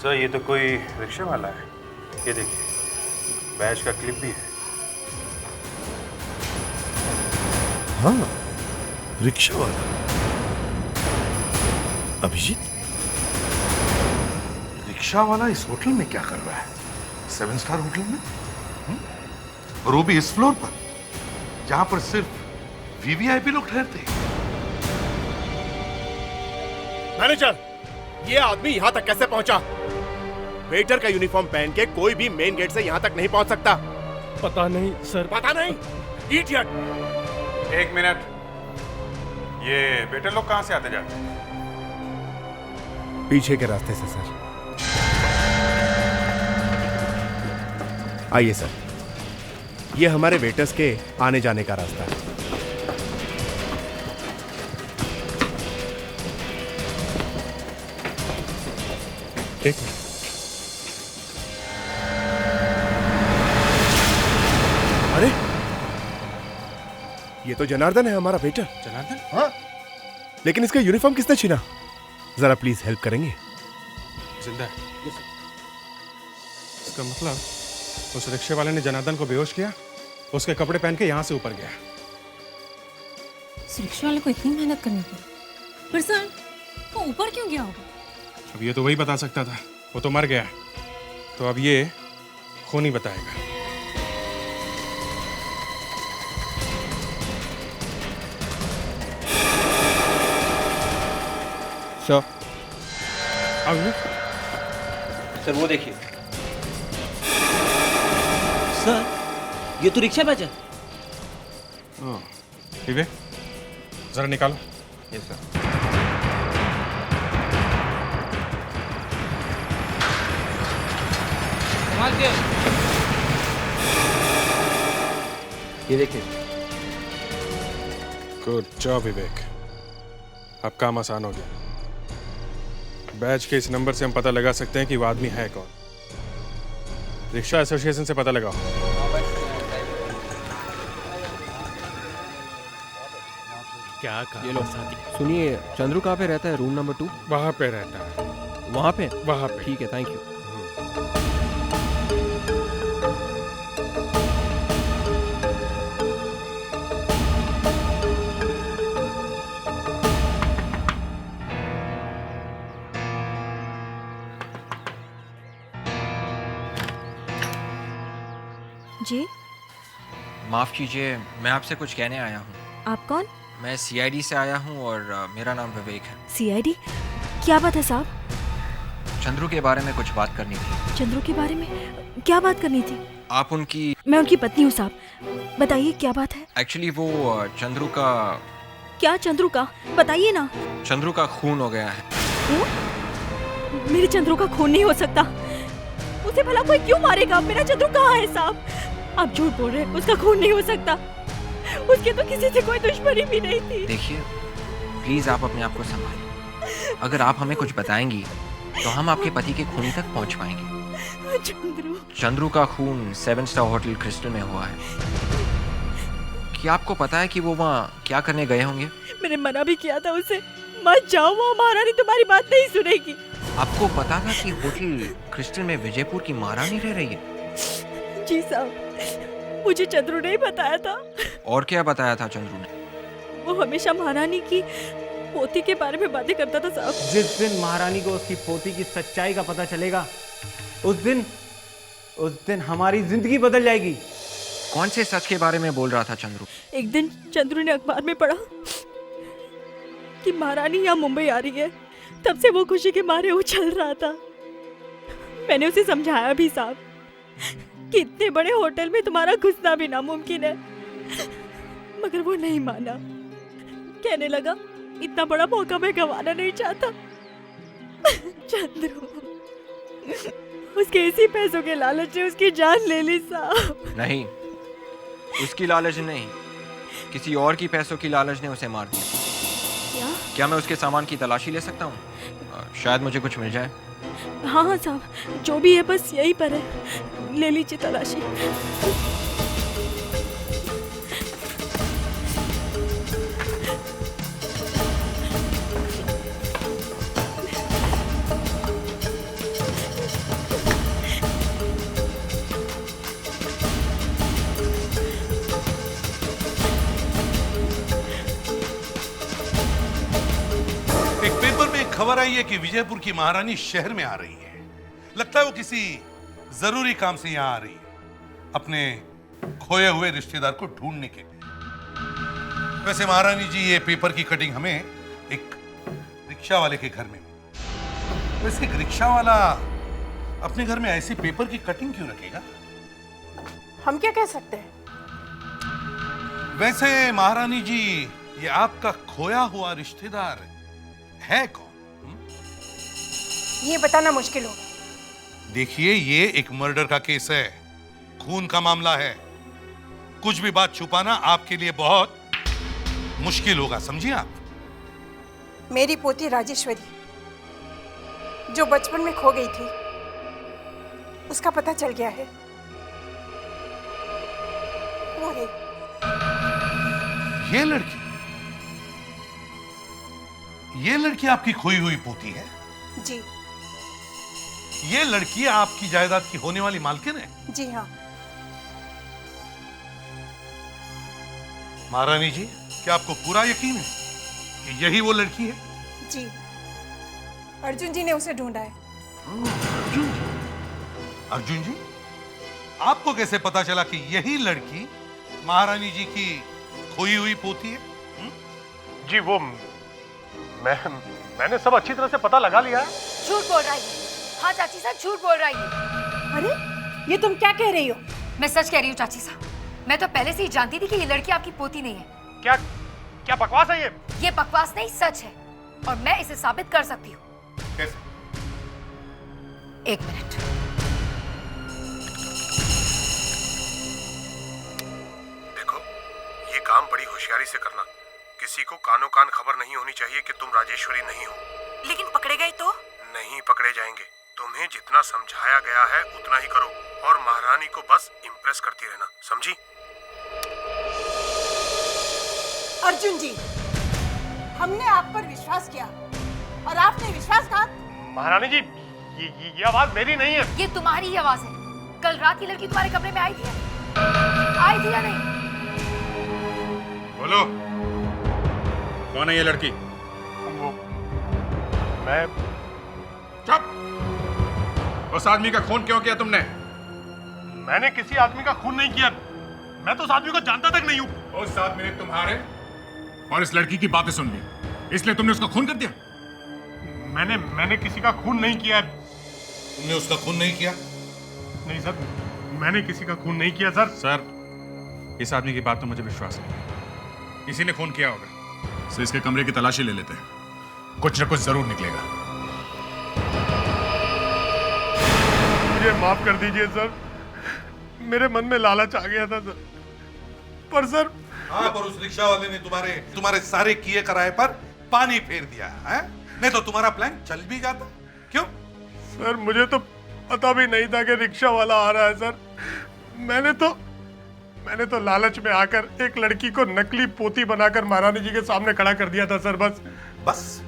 सर, ये तो कोई रिक्शा वाला है। ये देखिए, बैच का क्लिप भी है। हाँ, रिक्शा वाला। अभिजीत, रिक्शा वाला इस होटल में क्या कर रहा है? 7 स्टार होटल में? और वो भी इस फ्लोर पर, जहां पर सिर्फ वीवीआईपी लोग ठहरते हैं। मैनेजर, ये आदमी यहाँ तक कैसे पहुंचा? वेटर का यूनिफॉर्म पहन के कोई भी मेन गेट से यहाँ तक नहीं पहुंच सकता। पता नहीं सर। पता नहीं? इडियट! एक मिनट, ये बेटे लोग कहाँ से आते जाते हैं? पीछे के रास्ते से सर। आइए सर, ये हमारे वेटर्स के आने जाने का रास्ता है। एक मिनट। अरे, ये तो जनार्दन है, हमारा वेटर। जनार्दन? हाँ, लेकिन इसका यूनिफॉर्म किसने छीना? जरा प्लीज हेल्प करेंगे? जिंदा है। इसका मतलब उस रिक्शे वाले ने जनार्दन को बेहोश किया, उसके कपड़े पहन के यहाँ से ऊपर गया। इस रिक्शा वाले को इतनी मेहनत करनी पड़ी, पर सर वो ऊपर क्यों गया होगा? अब ये तो वही बता सकता था, वो तो मर गया। तो अब ये खूनी बताएगा। सर, सर वो देखिए। सर, ये तो रिक्शा बैच है। विवेक, जरा निकालो। Yes sir. संभाल के। ये देखिए। गुड जॉब विवेक, अब काम आसान हो गया। बैच के इस नंबर से हम पता लगा सकते हैं कि वो आदमी है कौन। रिक्शा एसोसिएशन से पता लगाओ। क्या ये लो। सुनिए, चंद्रू कहाँ पे रहता है? Room number 2? वहाँ पे रहता है। वहाँ पे? वहाँ पे। ठीक है, थैंक यू। जी माफ कीजिए, मैं आपसे कुछ कहने आया हूँ। आप कौन? मैं सीआईडी से आया हूँ और मेरा नाम विवेक है। सीआईडी? क्या बात है साहब? चंद्रू के बारे में कुछ बात करनी थी। चंद्रू के बारे में क्या बात करनी थी? आप उनकी... मैं उनकी पत्नी हूँ साहब, बताइए क्या बात है? एक्चुअली वो चंद्रू का... क्या चंद्रू का? बताइए ना। चंद्रू का खून हो गया है। मेरे चंद्रू का खून नहीं हो सकता। उसे भला कोई क्यों मारेगा? मेरा चंद्रू कहाँ है साहब? आप झूठ बोल रहे हैं, उसका खून नहीं हो सकता। उसके तो किसी से कोई दुश्मनी भी नहीं थी। देखिए प्लीज आप अपने आप को संभालिए। अगर आप हमें कुछ बताएंगी तो हम आपके पति के खून तक पहुंच पाएंगे। चंद्रू का खून 7 स्टार होटल क्रिस्टल में हुआ है। क्या आपको पता है कि वो वहाँ क्या करने गए होंगे? मैंने मना भी किया था उसे, मत जाओ, वो महारानी तुम्हारी बात नहीं सुनेगी। आपको पता था कि होटल क्रिस्टल में विजयपुर की महारानी रह रही है? जी साहब, मुझे चंद्रू ने बताया था। और क्या बताया था चंद्रू ने? वो हमेशा महारानी की पोती के बारे में बातें करता था साहब। जिस दिन महारानी को उसकी पोती की सच्चाई का पता चलेगा, उस दिन हमारी जिंदगी बदल जाएगी। कौन से सच के बारे में बोल रहा था चंद्रू? एक दिन चंद्रू ने अखबार में पढ़ा कि महारानी यहाँ मुंबई आ रही है। तब से वो खुशी के मारे उछल रहा था। मैंने उसे समझाया भी साहब कि इतने बड़े होटल में तुम्हारा घुसना भी नामुमकिन है, मगर वो नहीं माना। कहने लगा इतना बड़ा मौका मैं गंवाना नहीं चाहता। चंद्रू, उसके इसी पैसों के लालच ने उसकी जान ले ली साहब। नहीं, उसकी लालच नहीं, किसी और की पैसों की लालच ने उसे मार दिया। क्या मैं उसके सामान की तलाशी ले सकता हूँ? शायद मुझे कुछ मिल जाए। हाँ साहब, जो भी है बस यहीं पर है, ले लीजिए तलाशी। खबर आई है कि विजयपुर की महारानी शहर में आ रही है। लगता है वो किसी जरूरी काम से यहाँ आ रही है, अपने खोए हुए रिश्तेदार को ढूंढने के लिए। वैसे महारानी जी, ये पेपर की कटिंग हमें एक रिक्शा वाले के घर में मिली। वैसे एक रिक्शा वाला अपने घर में ऐसी पेपर की कटिंग क्यों रखेगा? हम क्या कह सकते हैं? वैसे महारानी जी, ये आपका खोया हुआ रिश्तेदार है कौन? ये बताना मुश्किल होगा। देखिए, ये एक मर्डर का केस है, खून का मामला है। कुछ भी बात छुपाना आपके लिए बहुत मुश्किल होगा, समझिए आप। मेरी पोती राजेश्वरी, जो बचपन में खो गई थी, उसका पता चल गया है। वो है ये लड़की आपकी खोई हुई पोती है? जी। ये लड़की आपकी जायदाद की होने वाली मालकिन है? जी हाँ। महारानी जी, क्या आपको पूरा यकीन है कि यही वो लड़की है? जी, अर्जुन जी ने उसे ढूंढा है। अर्जुन जी? आपको कैसे पता चला कि यही लड़की महारानी जी की खोई हुई पोती है? जी, वो मैंने सब अच्छी तरह से पता लगा लिया है। झूठ बोल रही है। हाँ चाची साहब, झूठ बोल रही है। अरे, ये तुम क्या कह रही हो? मैं सच कह रही हूँ चाची साहब। मैं तो पहले से ही जानती थी कि ये लड़की आपकी पोती नहीं है। क्या बकवास है ये? ये बकवास नहीं, सच है, और मैं इसे साबित कर सकती हूँ। कैसे? एक मिनट। देखो, ये काम बड़ी होशियारी से करना। किसी को कानो कान खबर नहीं होनी चाहिए कि तुम राजेश्वरी नहीं हो। लेकिन पकड़े गए तो? नहीं पकड़े जाएंगे। तुम्हें जितना समझाया गया है उतना ही करो, और महारानी को बस इम्प्रेस करती रहना, समझी? अर्जुन जी, हमने आप पर विश्वास किया और आपने विश्वासघात। महारानी जी, ये आवाज मेरी नहीं है। ये तुम्हारी ही आवाज है। कल रात की लड़की तुम्हारे कमरे में आई थी या नहीं? बोलो, कौन है ये लड़की? वो मैं। चुप! उस आदमी का खून क्यों किया तुमने? मैंने किसी आदमी का खून नहीं किया। मैं तो उस आदमी को जानता तक नहीं हूँ। उस आदमी ने तुम्हारे और इस लड़की की बातें सुन ली, इसलिए तुमने उसका खून कर दिया? मैंने किसी का खून नहीं किया। तुमने उसका खून नहीं किया? नहीं सर, मैंने किसी का खून नहीं किया सर। सर, इस आदमी की बात तो मुझे विश्वास नहीं। किसी ने खून किया होगा। तो इसके कमरे की तलाशी ले लेते हैं, कुछ न कुछ जरूर निकलेगा। मुझे माफ कर दीजिए सर, मेरे मन में लालच आ गया था सर। पर सर, हाँ, पर उस रिक्शा वाले ने तुम्हारे सारे किए कराए पर पानी फेर दिया है। नहीं तो तुम्हारा प्लान चल भी जाता। क्यों? सर मुझे तो पता भी नहीं था कि रिक्शा वाला आ रहा है सर। मैंने तो लालच में आकर एक लड़की को नकली पोती बनाकर महारानी जी के सामने खड़ा कर दिया था सर। बस।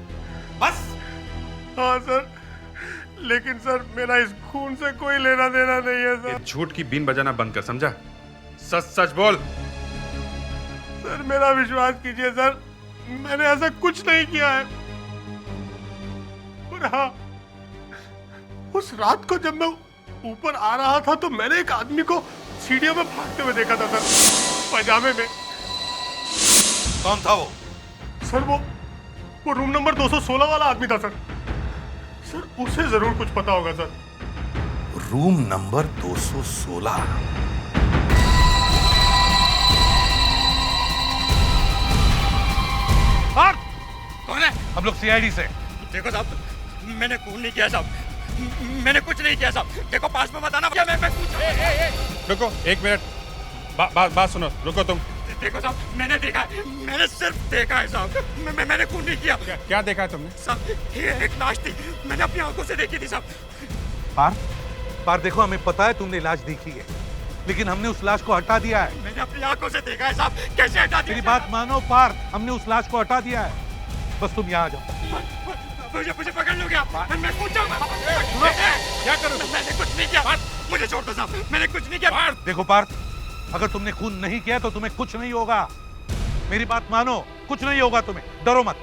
हाँ सर, लेकिन सर मेरा इस खून से कोई लेना देना नहीं है सर। झूठ की बीन बजाना बंद कर, समझा? सच सच बोल। सर मेरा विश्वास कीजिए सर, मैंने ऐसा कुछ नहीं किया है। और हाँ, उस रात को जब मैं ऊपर आ रहा था तो मैंने एक आदमी को सीढ़ियों में भागते हुए देखा था सर, पजामे में। कौन था वो? सर वो रूम नंबर 216 वाला आदमी था सर। सर उसे जरूर कुछ पता होगा सर। Room number 216। कौन है? हम लोग सीआईडी से। देखो साहब, मैंने खून नहीं किया साहब, मैंने कुछ नहीं किया साहब। देखो पास में बताना क्या मैं कुछ। रुको एक मिनट, बात सुनो, रुको तुम। देखो साहब, मैंने देखा है, मैंने सिर्फ देखा है साहब, मैंने खून नहीं किया। क्या देखा है तुमने? साहब ये एक लाश थी, मैंने अपनी आंखों से देखी थी साहब। पार देखो, हमें पता है तुमने लाश देखी है, लेकिन हमने उस लाश को हटा दिया है। मैंने अपनी आंखों से देखा है साहब। कैसे हटा दिया? मेरी बात मानो पार, हमने उस लाश को हटा दिया है। बस तुम यहाँ आ जाओ। मुझे पकड़ लोगे आप? मैं कूद जाऊंगा। क्या करो? मैंने कुछ नहीं किया, मुझे छोड़ दो साहब, मैंने कुछ नहीं किया। देखो पार, अगर तुमने खून नहीं किया तो तुम्हें कुछ नहीं होगा। मेरी बात मानो, कुछ नहीं होगा तुम्हें, डरो मत।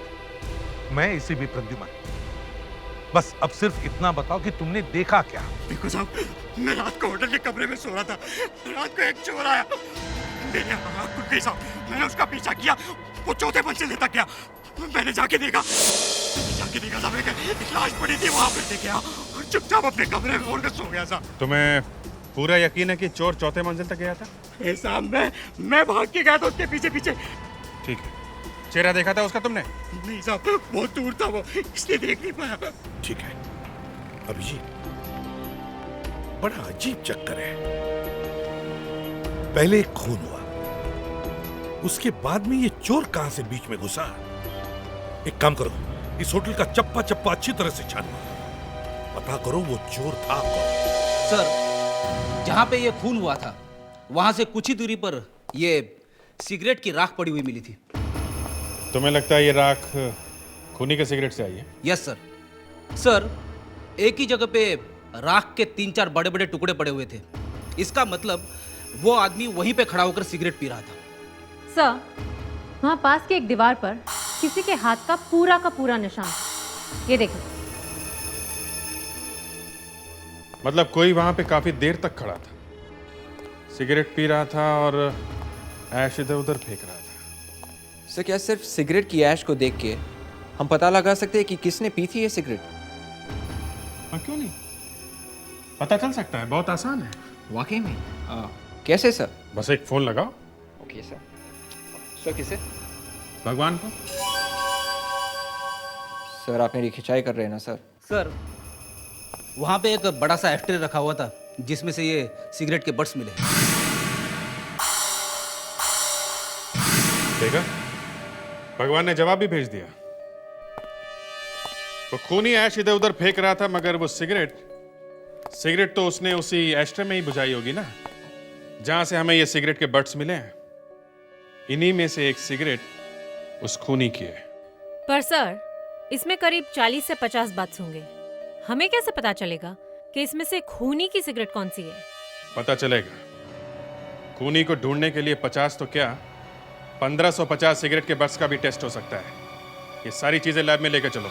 मैं इसी भी प्रद्युमन। बस अब सिर्फ इतना बताओ कि तुमने देखा क्या? देखो साहब, मैं रात को होटल के कमरे में सो रहा था, रात को एक चोर आया, मेरी आंख खुल गई साहब। मैंने उसका पीछा किया, वो चौथे मंजिल तक गया। मैंने जाके देखा साहब, एक लाश पड़ी थी वहां पे। देखे और चुपचाप अपने कमरे में उड़कर सो गया साहब। तुम्हें पूरा यकीन है कि चोर चौथे मंजिल तक गया था? साहब मैं भाग के गया था उसके पीछे पीछे। ठीक है, चेहरा देखा था उसका तुमने? नहीं साहब, बहुत दूर था वो, इसलिए देख नहीं पाया। ठीक है अभिजीत, बड़ा अजीब चक्कर है। पहले एक खून हुआ, उसके बाद में ये चोर कहां से बीच में घुसा? एक काम करो, इस होटल का चप्पा चप्पा अच्छी तरह से छानो, पता करो वो चोर था कौन। सर, जहां पे ये खून हुआ था वहां से कुछ ही दूरी पर ये सिगरेट की राख पड़ी हुई मिली थी। तुम्हें लगता है ये राख खूनी के सिगरेट से आई है? Yes sir. सर, एक ही जगह पे राख के 3-4 बड़े बड़े टुकड़े पड़े हुए थे। इसका मतलब वो आदमी वहीं पे खड़ा होकर सिगरेट पी रहा था। सर, वहाँ पास की एक दीवार पर किसी के हाथ का पूरा निशान, ये देखिए। मतलब कोई वहां पे काफी देर तक खड़ा था, सिगरेट पी रहा था और ऐश इधर उधर फेंक रहा था। सर, क्या सिर्फ सिगरेट की ऐश को देख के हम पता लगा सकते हैं कि किसने पी थी ये सिगरेट? हाँ, क्यों नहीं, पता चल सकता है, बहुत आसान है। वाकई में? कैसे सर? बस एक फोन लगाओ। Okay sir. सर किसे? भगवान को। सर आप मेरी खिंचाई कर रहे हैं ना सर? सर, वहां पे एक बड़ा सा एस्ट्रे रखा हुआ था जिसमें से ये सिगरेट के बट्स मिले। देखा, भगवान ने जवाब भी भेज दिया। वो खूनी ऐश इधर उधर फेंक रहा था, मगर वो सिगरेट तो उसने उसी एस्ट्रे में ही बुझाई होगी ना, जहां से हमें ये सिगरेट के बट्स मिले हैं। इन्हीं में से एक सिगरेट उस खूनी की है। पर सर, इसमें करीब 40 से 50 बट्स होंगे, हमें कैसे पता चलेगा कि इसमें से खूनी की सिगरेट कौन सी है? पता चलेगा। खूनी को ढूंढने के लिए 50 तो क्या, 1550 सिगरेट के बट्स का भी टेस्ट हो सकता है। ये सारी चीजें लैब में लेकर चलो।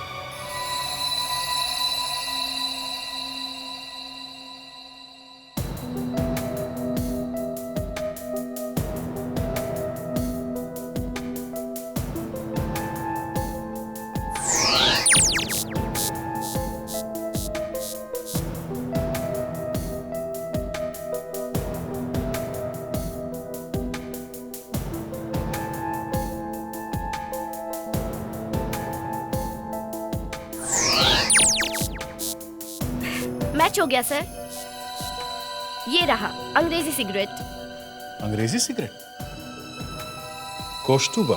मैच हो गया सर। ये रहा अंग्रेजी सिगरेट। अंग्रेजी सिगरेट? कोस्टुबा,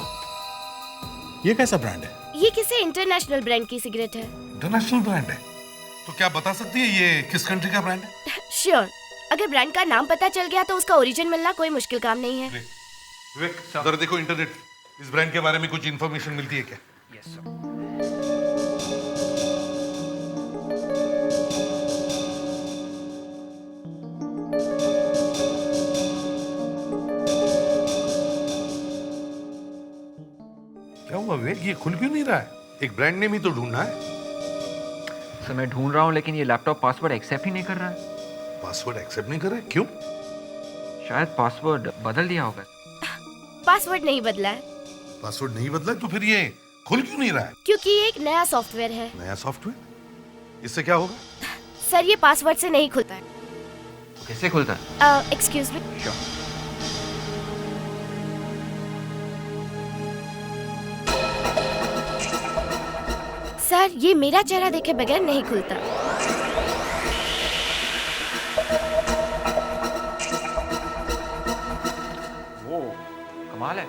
ये कैसा ब्रांड है? ये किसी इंटरनेशनल ब्रांड की सिगरेट है। इंटरनेशनल ब्रांड है? तो क्या बता सकती है ये किस कंट्री का ब्रांड है? श्योर, अगर ब्रांड का नाम पता चल गया तो उसका ओरिजिन मिलना कोई मुश्किल काम नहीं है। विवेक, जरा देखो इंटरनेट, इस ब्रांड के बारे में कुछ इंफॉर्मेशन मिलती है क्या? Yes sir. क्या हुआ विवेक, ये खुल क्यों नहीं रहा है? एक ब्रांड नेम ही तो ढूंढना है। सर मैं ढूंढ रहा हूँ लेकिन ये लैपटॉप पासवर्ड एक्सेप्ट ही नहीं कर रहा है। पासवर्ड एक्सेप्ट नहीं कर रहा है? क्यों? शायद पासवर्ड बदल दिया होगा। पासवर्ड नहीं बदला है। पासवर्ड नहीं बदला तो फिर ये खुल क्यों नहीं रहा है? क्योंकि ये एक नया सॉफ्टवेयर है। नया सॉफ्टवेयर? इससे क्या होगा? सर ये पासवर्ड से नहीं खुलता है। तो कैसे खुलता है? Excuse me. सर ये मेरा चेहरा देखे बगैर नहीं खुलता। वो कमाल है।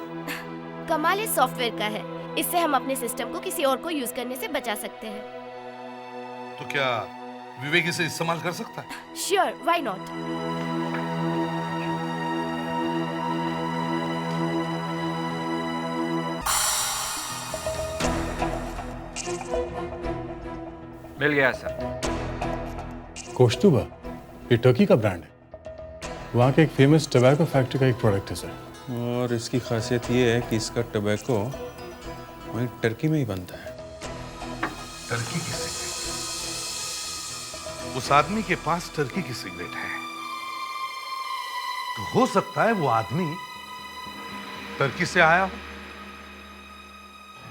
कमाल इस सॉफ्टवेयर का है, इससे हम अपने सिस्टम को किसी और को यूज करने से बचा सकते हैं। तो क्या विवेक इसे इस्तेमाल कर सकता है? Sure, why not. मिल गया सर। कोस्टुबा, ये टर्की का ब्रांड है। वहाँ के एक फेमस टबैको फैक्ट्री का एक प्रोडक्ट है सर। और इसकी खासियत ये है कि इसका टबैको वहीं टर्की में ही बनता है। टर्की की सिगरेट? उस आदमी के पास टर्की की सिगरेट है, तो हो सकता है वो आदमी टर्की से आया हो।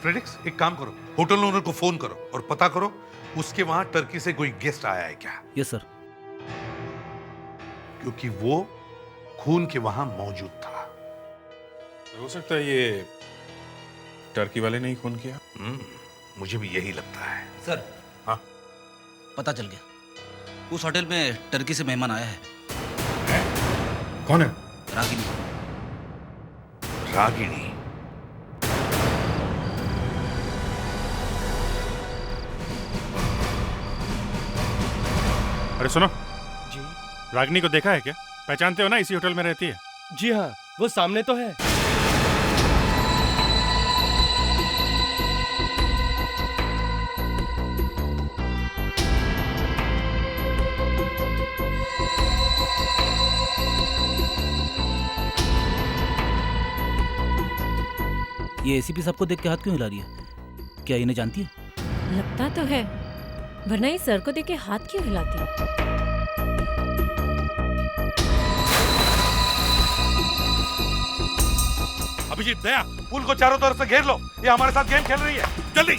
फ्रेडिक्स, एक काम करो, होटल ओनर को फोन करो और पता करो उसके वहां टर्की से कोई गेस्ट आया है क्या। Yes sir. क्योंकि वो खून के वहां मौजूद था। हो सकता है ये टर्की वाले ने ही खून किया। मुझे भी यही लगता है। सर, हाँ, पता चल गया, उस होटल में टर्की से मेहमान आया है। कौन है? रागिनी। रागिनी? अरे सुनो जी, रागिनी को देखा है क्या? पहचानते हो ना, इसी होटल में रहती है। जी हाँ, वो सामने तो है। ये एसीपी साहब को देख के हाथ क्यों हिला रही है? क्या इन्हें जानती है? लगता तो है, वरना इस सर को देख के हाथ क्यों हिलाती है? अभिजीत, दया, पुल को चारों तरफ से घेर लो, ये हमारे साथ गेम खेल रही है। जल्दी।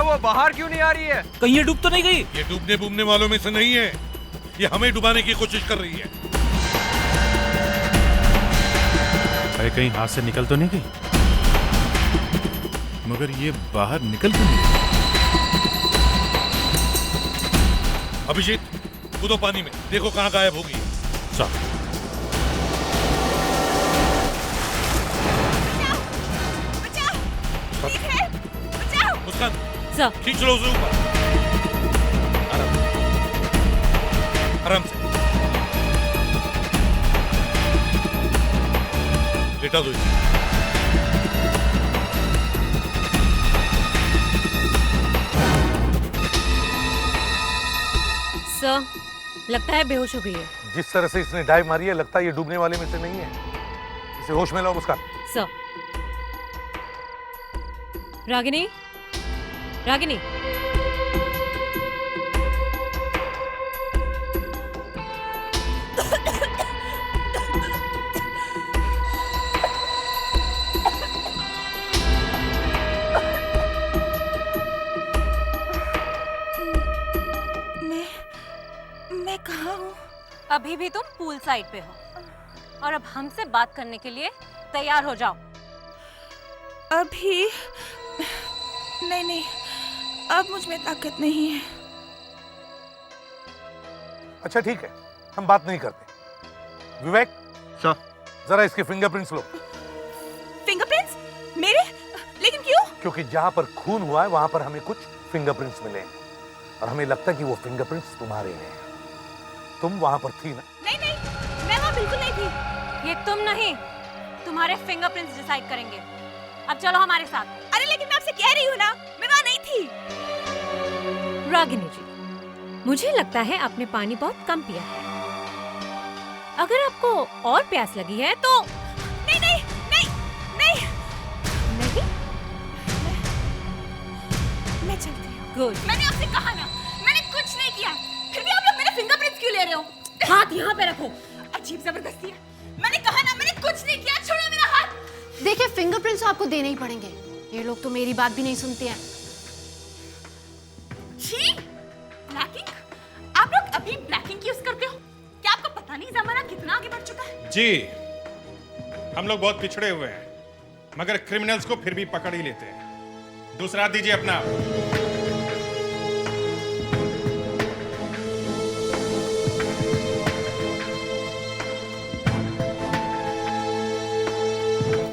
वो बाहर क्यों नहीं आ रही है? कहीं ये डूब तो नहीं गई? ये डूबने बूबने वालों में से नहीं है, ये हमें डुबाने की कोशिश कर रही है। अरे कहीं हाथ से निकल तो नहीं गई? मगर ये बाहर निकल क्यों नहीं रही? अभिजीत, कूदो पानी में, देखो कहाँ गायब हो गई है। चल। मुस्कान, सर, खींच लो उसे ऊपर। आराम से लेटा दो इसे। सर, लगता है बेहोश हो गई है। जिस तरह से इसने डाइव मारी है, लगता है ये डूबने वाले में से नहीं है। इसे होश में लाओ मुस्कान। सर। रागिनी, रागिनी। कहाँ हूँ? अभी भी तुम पूल साइड पे हो और अब हमसे बात करने के लिए तैयार हो जाओ। अभी नहीं, अब मुझ में ताकत नहीं है। अच्छा ठीक है, हम बात नहीं करते। विवेक सर, जरा इसके फिंगरप्रिंट्स लो। फिंगरप्रिंट्स? मेरे? लेकिन क्यों? क्योंकि जहां पर खून हुआ है वहां पर हमें कुछ फिंगरप्रिंट्स मिले हैं और हमें लगता है कि वो फिंगरप्रिंट्स तुम्हारे हैं। तुम वहां पर थी ना? नहीं, मैं वहाँ बिल्कुल नहीं थी। ये तुम नहीं, तुम्हारे फिंगरप्रिंट्स डिसाइड करेंगे। अब चलो हमारे साथ। अरे लेकिन मैं आपसे कह रही हूँ ना, मैं वहाँ नहीं थी। रागिनी जी, मुझे लगता है आपने पानी बहुत कम पिया है। अगर आपको और प्यास लगी है तो नहीं। मैं चलती हूँ। गुड। मैंने आपसे कहा ना, मैंने कुछ नहीं किया। फिर भी आप लोग मेरे फिंगरप्रिंट्स क्यों ले रहे हो? हाथ यहाँ पे रखो। अजीब जबरदस्ती है। मैंने कहा ना, मैंने कुछ नहीं किया। छोड़ो मेरा हाथ। देखिए, फिंगरप्रिंट्स आपको देने ही पड़ेंगे। ये लोग तो मेरी बात भी नहीं सुनते हैं। छी, ब्लैकिंग? आप लोग अभी ब्लैकिंग यूज करते हो? क्या आपको पता नहीं जमाना कितना आगे बढ़ चुका है? जी, हम लोग बहुत पिछड़े हुए हैं, मगर क्रिमिनल्स को फिर भी पकड़ ही लेते हैं। दूसरा दीजिए अपना।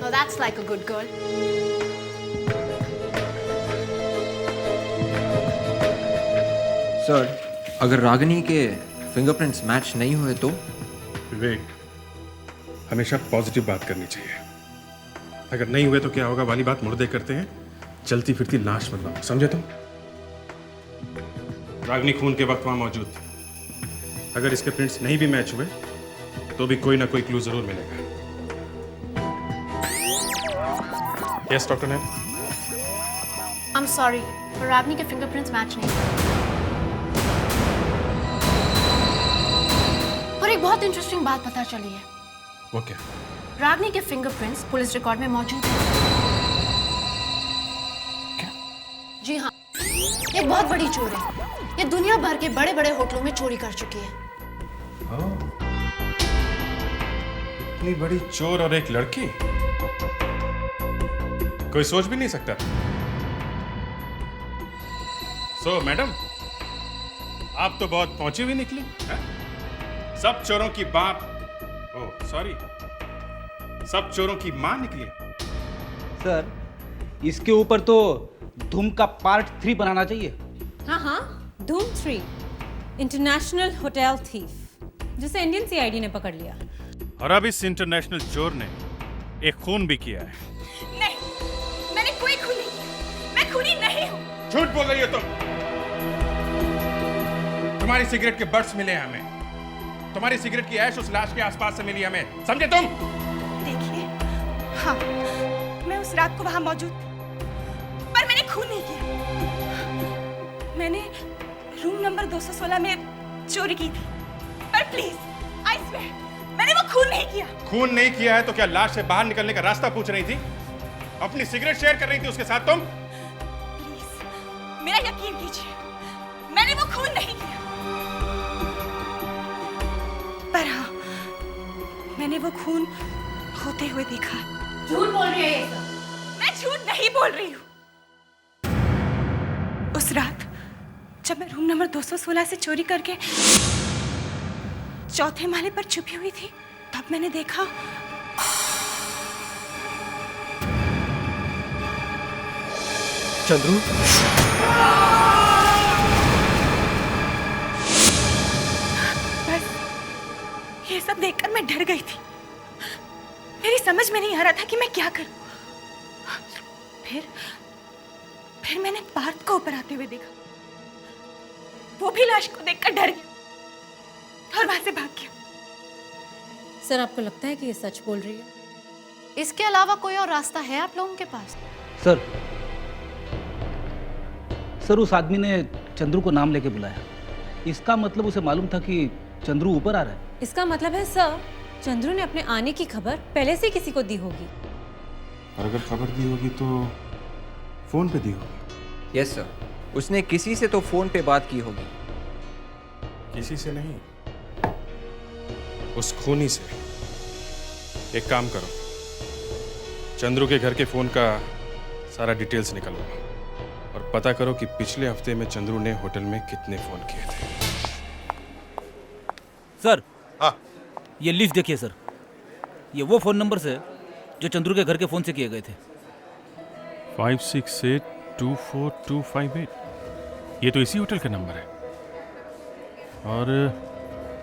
Oh, that's like a good girl. Sir, अगर रागिनी के फिंगरप्रिंट्स मैच नहीं हुए तो? विवेक, हमेशा पॉजिटिव बात करनी चाहिए। अगर नहीं हुए तो क्या होगा वाली बात मुर्दे करते हैं, चलती फिरती लाश मत बनो, समझे तुम? रागिनी खून के वक्त वहां मौजूद थी। अगर इसके प्रिंट्स नहीं भी मैच हुए तो भी कोई ना कोई क्लू जरूर मिलेगा। यस डॉक्टर ने? I'm sorry, पर रागनी के फिंगरप्रिंट्स मैच नहीं हुए। और एक बहुत इंटरेस्टिंग बात पता चली है। वो क्या? रागनी के फिंगरप्रिंट्स पुलिस रिकॉर्ड में मौजूद हैं। क्या? जी हाँ, ये बहुत बड़ी चोर है। ये दुनिया भर के बड़े बड़े होटलों में चोरी कर चुकी है। इतनी बड़ी चोर और एक लड़की, कोई सोच भी नहीं सकता। सो मैडम, आप तो बहुत पहुंची हुई निकली है? सब चोरों की बाप, ओह सॉरी, सब चोरों की मां निकली। सर, इसके ऊपर तो धूम का पार्ट 3 बनाना चाहिए। हाँ, धूम 3, इंटरनेशनल होटल थीफ, जिसे इंडियन सीआईडी ने पकड़ लिया। और अब इस इंटरनेशनल चोर ने एक खून भी किया है। नहीं, मैंने कोई खून नहीं किया। मैं खूनी नहीं हूँ। झूठ बोल रही हो तुम। तुम्हारी सिगरेट के बर्ड्स मिले हैं हमें। तुम्हारी सिगरेट की ऐश उस लाश के आसपास से मिली हमें, समझे तुम? देखिए, हाँ, मैं उस रात को वहां मौजूद थी, पर मैंने खून नहीं किया। मैंने रूम नंबर 216 में चोरी की थी, पर प्लीज, आई स्वेयर, मैंने वो खून नहीं किया। खून नहीं किया है तो क्या लाश से बाहर निकलने का रास्ता पूछ रही थी? अपनी सिगरेट शेयर कर रही थी उसके साथ तुम? प्लीज, मेरा यकीन कीजिए, मैंने वो खून नहीं किया। पर हाँ, मैंने वो खून होते हुए देखा। झूठ बोल रही है ये सब। मैं झूठ नहीं बोल रही हूँ। उस रात जब मैं रूम नंबर 216 से चोरी करके चौथे माले पर छुपी हुई थी, तब मैंने देखा चंद्रू। बस ये सब देखकर मैं डर गई थी। मेरी समझ में नहीं आ रहा था कि मैं क्या करूं। फिर मैंने पार्थ को ऊपर आते हुए देखा। वो भी लाश को देखकर डर गया और वहां से भाग गया। सर, आपको लगता है कि ये सच बोल रही है? इसके अलावा कोई और रास्ता है आप लोगों के पास? सर, उस आदमी ने चंद्रू को नाम लेके बुलाया। इसका मतलब उसे मालूम था कि चंद्रू ऊपर आ रहा है। इसका मतलब है सर, चंद्रू ने अपने आने की खबर पहले से किसी को दी होगी। और अगर खबर दी होगी तो फोन पे दी होगी। यस सर, उसने किसी से तो फोन पे बात की होगी। किसी से नहीं, उस खूनी से एक काम करो, चंद्रू के घर के फोन का सारा डिटेल्स निकलवाओ और पता करो कि पिछले हफ्ते में चंद्रू ने होटल में कितने फोन किए थे। सर, ये लिस्ट देखिए सर, ये वो फोन नंबर है जो चंद्रू के घर के फोन से किए गए थे। 56824258, ये तो इसी होटल का नंबर है। और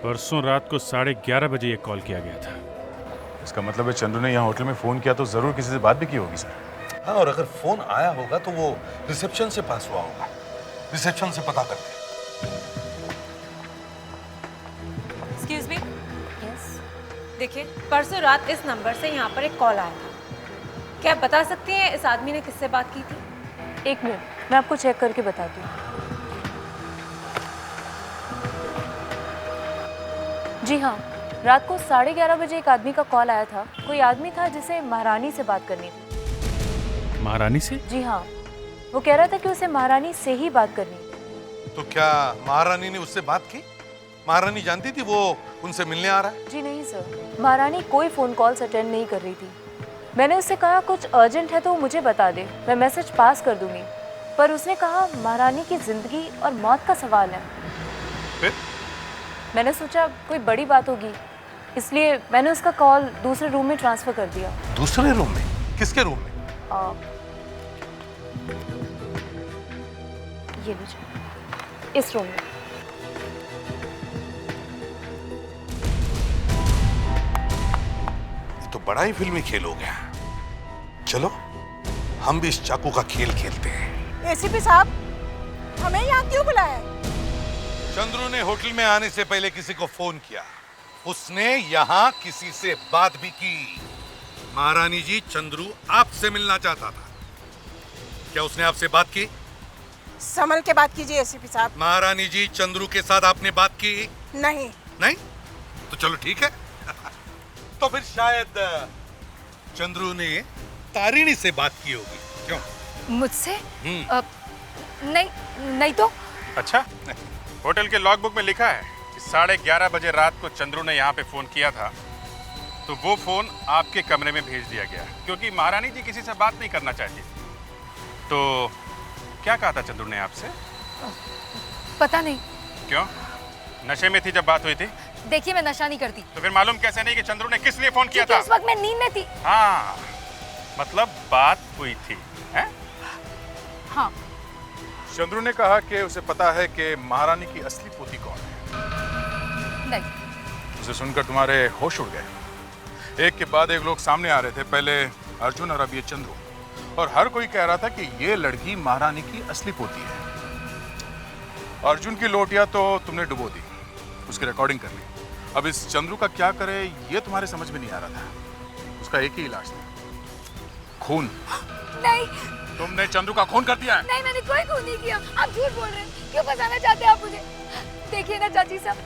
परसों रात को 11:30 बजे ये कॉल किया गया था। इसका मतलब है चंद्रू ने यहाँ होटल में फोन किया तो जरूर किसी से बात भी की होगी सर। हाँ, और अगर फोन आया होगा तो वो रिसेप्शन से पास हुआ होगा। रिसेप्शन से पता करते। Excuse me. यस। देखिए, परसों रात इस नंबर से यहाँ पर एक कॉल आया था। क्या आप बता सकती हैं इस आदमी ने किससे बात की थी? एक मिनट, मैं आपको चेक करके बताती हूँ। जी हाँ, रात को 11:30 बजे एक आदमी का कॉल आया था। कोई आदमी था जिसे महारानी से बात करनी थी। महारानी से? जी हाँ, वो कह रहा था कि उसे महारानी से ही बात करनी थी। तो क्या महारानी ने उससे बात की? महारानी जानती थी वो उनसे मिलने आ रहा है? जी नहीं सर, महारानी कोई फोन कॉल्स अटेंड नहीं कर रही थी। मैंने उससे कहा कुछ अर्जेंट है तो वो मुझे बता दे, मैं मैसेज पास कर दूंगी, पर उसने कहा महारानी की जिंदगी और मौत का सवाल है। फिर? मैंने सोचा कोई बड़ी बात होगी, इसलिए मैंने उसका कॉल दूसरे रूम में ट्रांसफर कर दिया। दूसरे रूम में? किसके रूम में? ये लीजिए, इस रूम में। तो बड़ा ही फिल्मी खेल हो गया। चलो हम भी इस चाकू का खेल खेलते हैं। एसीपी साहब, हमें यहाँ क्यों बुलाया? चंद्रू ने होटल में आने से पहले किसी को फोन किया। उसने यहाँ किसी से बात भी की। महारानी जी, चंद्रू आपसे मिलना चाहता था। क्या उसने आपसे बात की? संभल के बात कीजिए एसीपी साहब। महारानी जी, चंद्रू के साथ आपने बात की? नहीं। नहीं? तो चलो ठीक है। तो फिर शायद चंद्रू ने तारिणी से बात की होगी। क्यों? मुझसे? नहीं तो। अच्छा, होटल के लॉगबुक में लिखा है कि 11:30 बजे रात को चंद्रू ने यहाँ पे फोन किया था, तो वो फोन आपके कमरे में भेज दिया गया क्योंकि महारानी जी किसी से बात नहीं करना चाहती। तो क्या कहा था चंद्रू ने आपसे? पता नहीं। क्यों? नशे में थी जब बात हुई थी? देखिए, मैं नशा नहीं करती। तो फिर मालूम कैसे नहीं कि चंद्रू ने किस लिए फोन किया था? उस वक्त मैं नींद में थी। हाँ, मतलब बात हुई थी, हैं? हाँ। चंद्रू ने कहा कि उसे पता है कि महारानी की असली पोती कौन है। नहीं। उसे सुनकर तुम्हारे होश उड़ गए। एक के बाद एक लोग सामने आ रहे थे, पहले अर्जुन और अब ये चंद्रू, और हर कोई कह रहा था कि ये लड़की महारानी की असली पोती है। अर्जुन की लोटिया तो तुमने डुबो दी, उसकी रिकॉर्डिंग कर ली। अब इस चंद्रू का क्या करे ये तुम्हारे समझ में नहीं आ रहा था। उसका एक ही इलाज था, खून। नहीं। तुमने चंद्रू का खून कर दिया है? नहीं, मैंने कोई खून नहीं किया। आप झूठ बोल रहे हैं। क्यों फंसाना चाहते हैं आप मुझे? देखिए ना चाची साहब,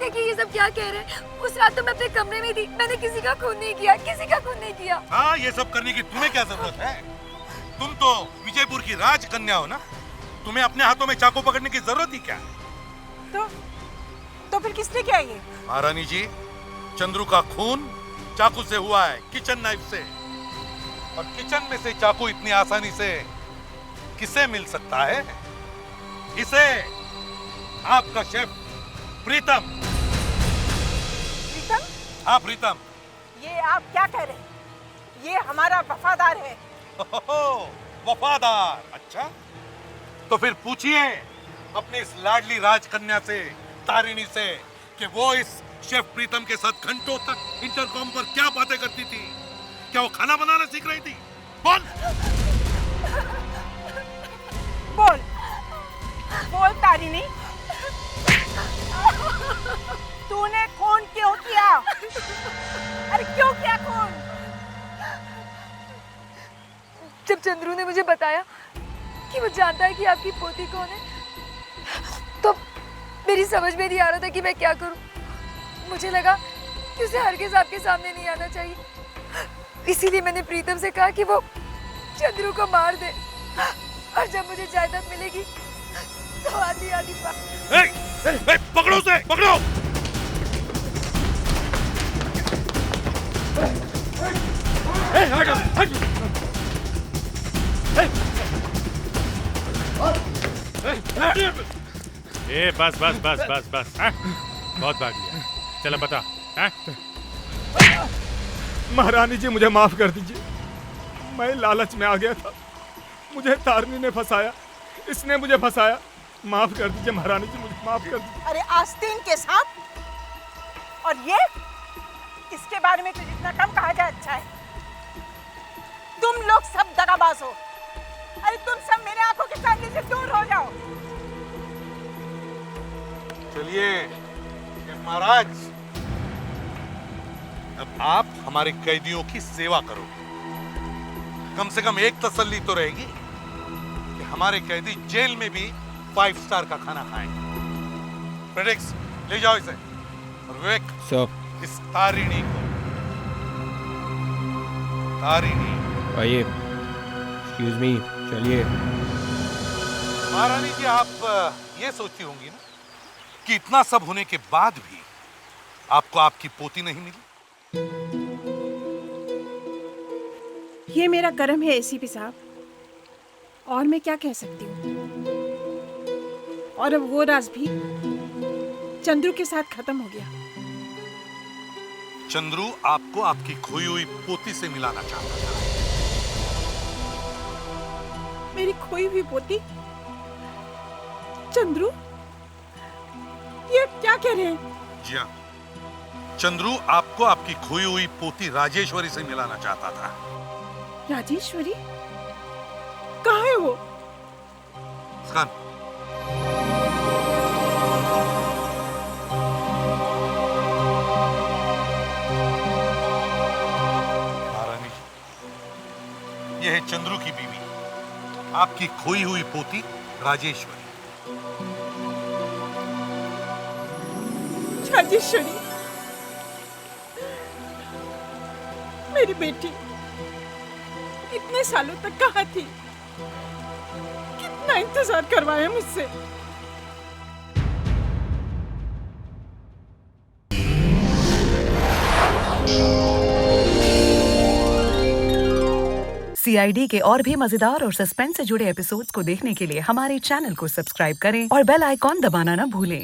देखिए ये सब क्या कह रहे हैं। उस रात तो मैं अपने कमरे में थी, मैंने किसी का खून नहीं किया, किसी का खून नहीं किया। हाँ, ये सब करने की तुम्हें क्या जरूरत है? तुम तो विजयपुर की राजकन्या हो ना, तुम्हें अपने हाथों में चाकू पकड़ने की जरूरत ही क्या है? तो फिर किसने किया ये? महारानी जी, चंद्रू का खून चाकू से हुआ है, किचन नाइफ से। और किचन में से चाकू इतनी आसानी से किसे मिल सकता है? इसे आपका शेफ प्रीतम। प्रीतम? हाँ, प्रीतम। ये आप क्या कह रहे हैं? ये हमारा वफादार है। वफादार? अच्छा, तो फिर पूछिए अपनी इस लाडली राजकन्या से, तारिणी से, कि वो इस शेफ प्रीतम के साथ घंटों तक इंटरकॉम पर क्या बातें करती थी। क्या वो खाना बनाना सीख रही थी? बोल बोल बोल तारिणी, तूने खून क्यों किया? अरे क्यों किया खून? जब चंद्रू ने मुझे बताया कि वो जानता है कि आपकी पोती कौन है, तो मेरी समझ में नहीं आ रहा था कि मैं क्या करूं। मुझे लगा कि उसे हरगिज़ आपके सामने नहीं आना चाहिए, इसीलिए मैंने प्रीतम से कहा कि वो चंद्रू को मार दे, और जब मुझे जायदाद मिलेगी तो आधी आधी पकड़ो उसे, पकड़ो। ए बस बस बस बस बस हाँ? बहुत भाग लिया। चलो बता हाँ? महारानी जी मुझे माफ कर दीजिए, मैं लालच में आ गया था, मुझे तारनी ने फंसाया, इसने मुझे फंसाया, माफ कर दीजिए महारानी जी, मुझे माफ कर दीजिए। अरे आस्तीन के सांप, और ये इसके बारे में तो जितना कम कहा जाए अच्छा है। तुम लोग सब दगाबाज हो। अरे तुम सब मेरे आंखों के सामने से दूर हो जाओ। चलिए महाराज, अब आप हमारे कैदियों की सेवा करो। कम से कम एक तसल्ली तो रहेगी कि हमारे कैदी जेल में भी 5 स्टार का खाना खाएंगे। फ्रेडिक्स, ले जाओ इसे। और विवेक, इस तारिणी को, तारिणी, आइए। एक्सक्यूज मी, चलिए। महारानी जी, आप ये सोचती होंगी ना कि इतना सब होने के बाद भी आपको आपकी पोती नहीं मिली। ये मेरा कर्म है एसीपी साहब, और मैं क्या कह सकती हूँ। और अब वो राज भी चंद्रू के साथ खत्म हो गया। चंद्रू आपको आपकी खोई हुई पोती से मिलाना चाहता था। मेरी खोई हुई पोती? चंद्रू, ये क्या कह रहे हैं? जी हाँ, चंद्रू आपको आपकी खोई हुई पोती राजेश्वरी से मिलाना चाहता था। राजेश्वरी? कहाँ है वो? मुस्कान, महारानी जी, यह है चंद्रू की बीवी, आपकी खोई हुई पोती राजेश्वरी। राजेश्वरी, मेरी बेटी इतने सालों तक कहाँ थी? कितना इंतजार करवाया मुझसे। CID के और भी मजेदार और सस्पेंस से जुड़े एपिसोड्स को देखने के लिए हमारे चैनल को सब्सक्राइब करें और बेल आइकॉन दबाना ना भूलें।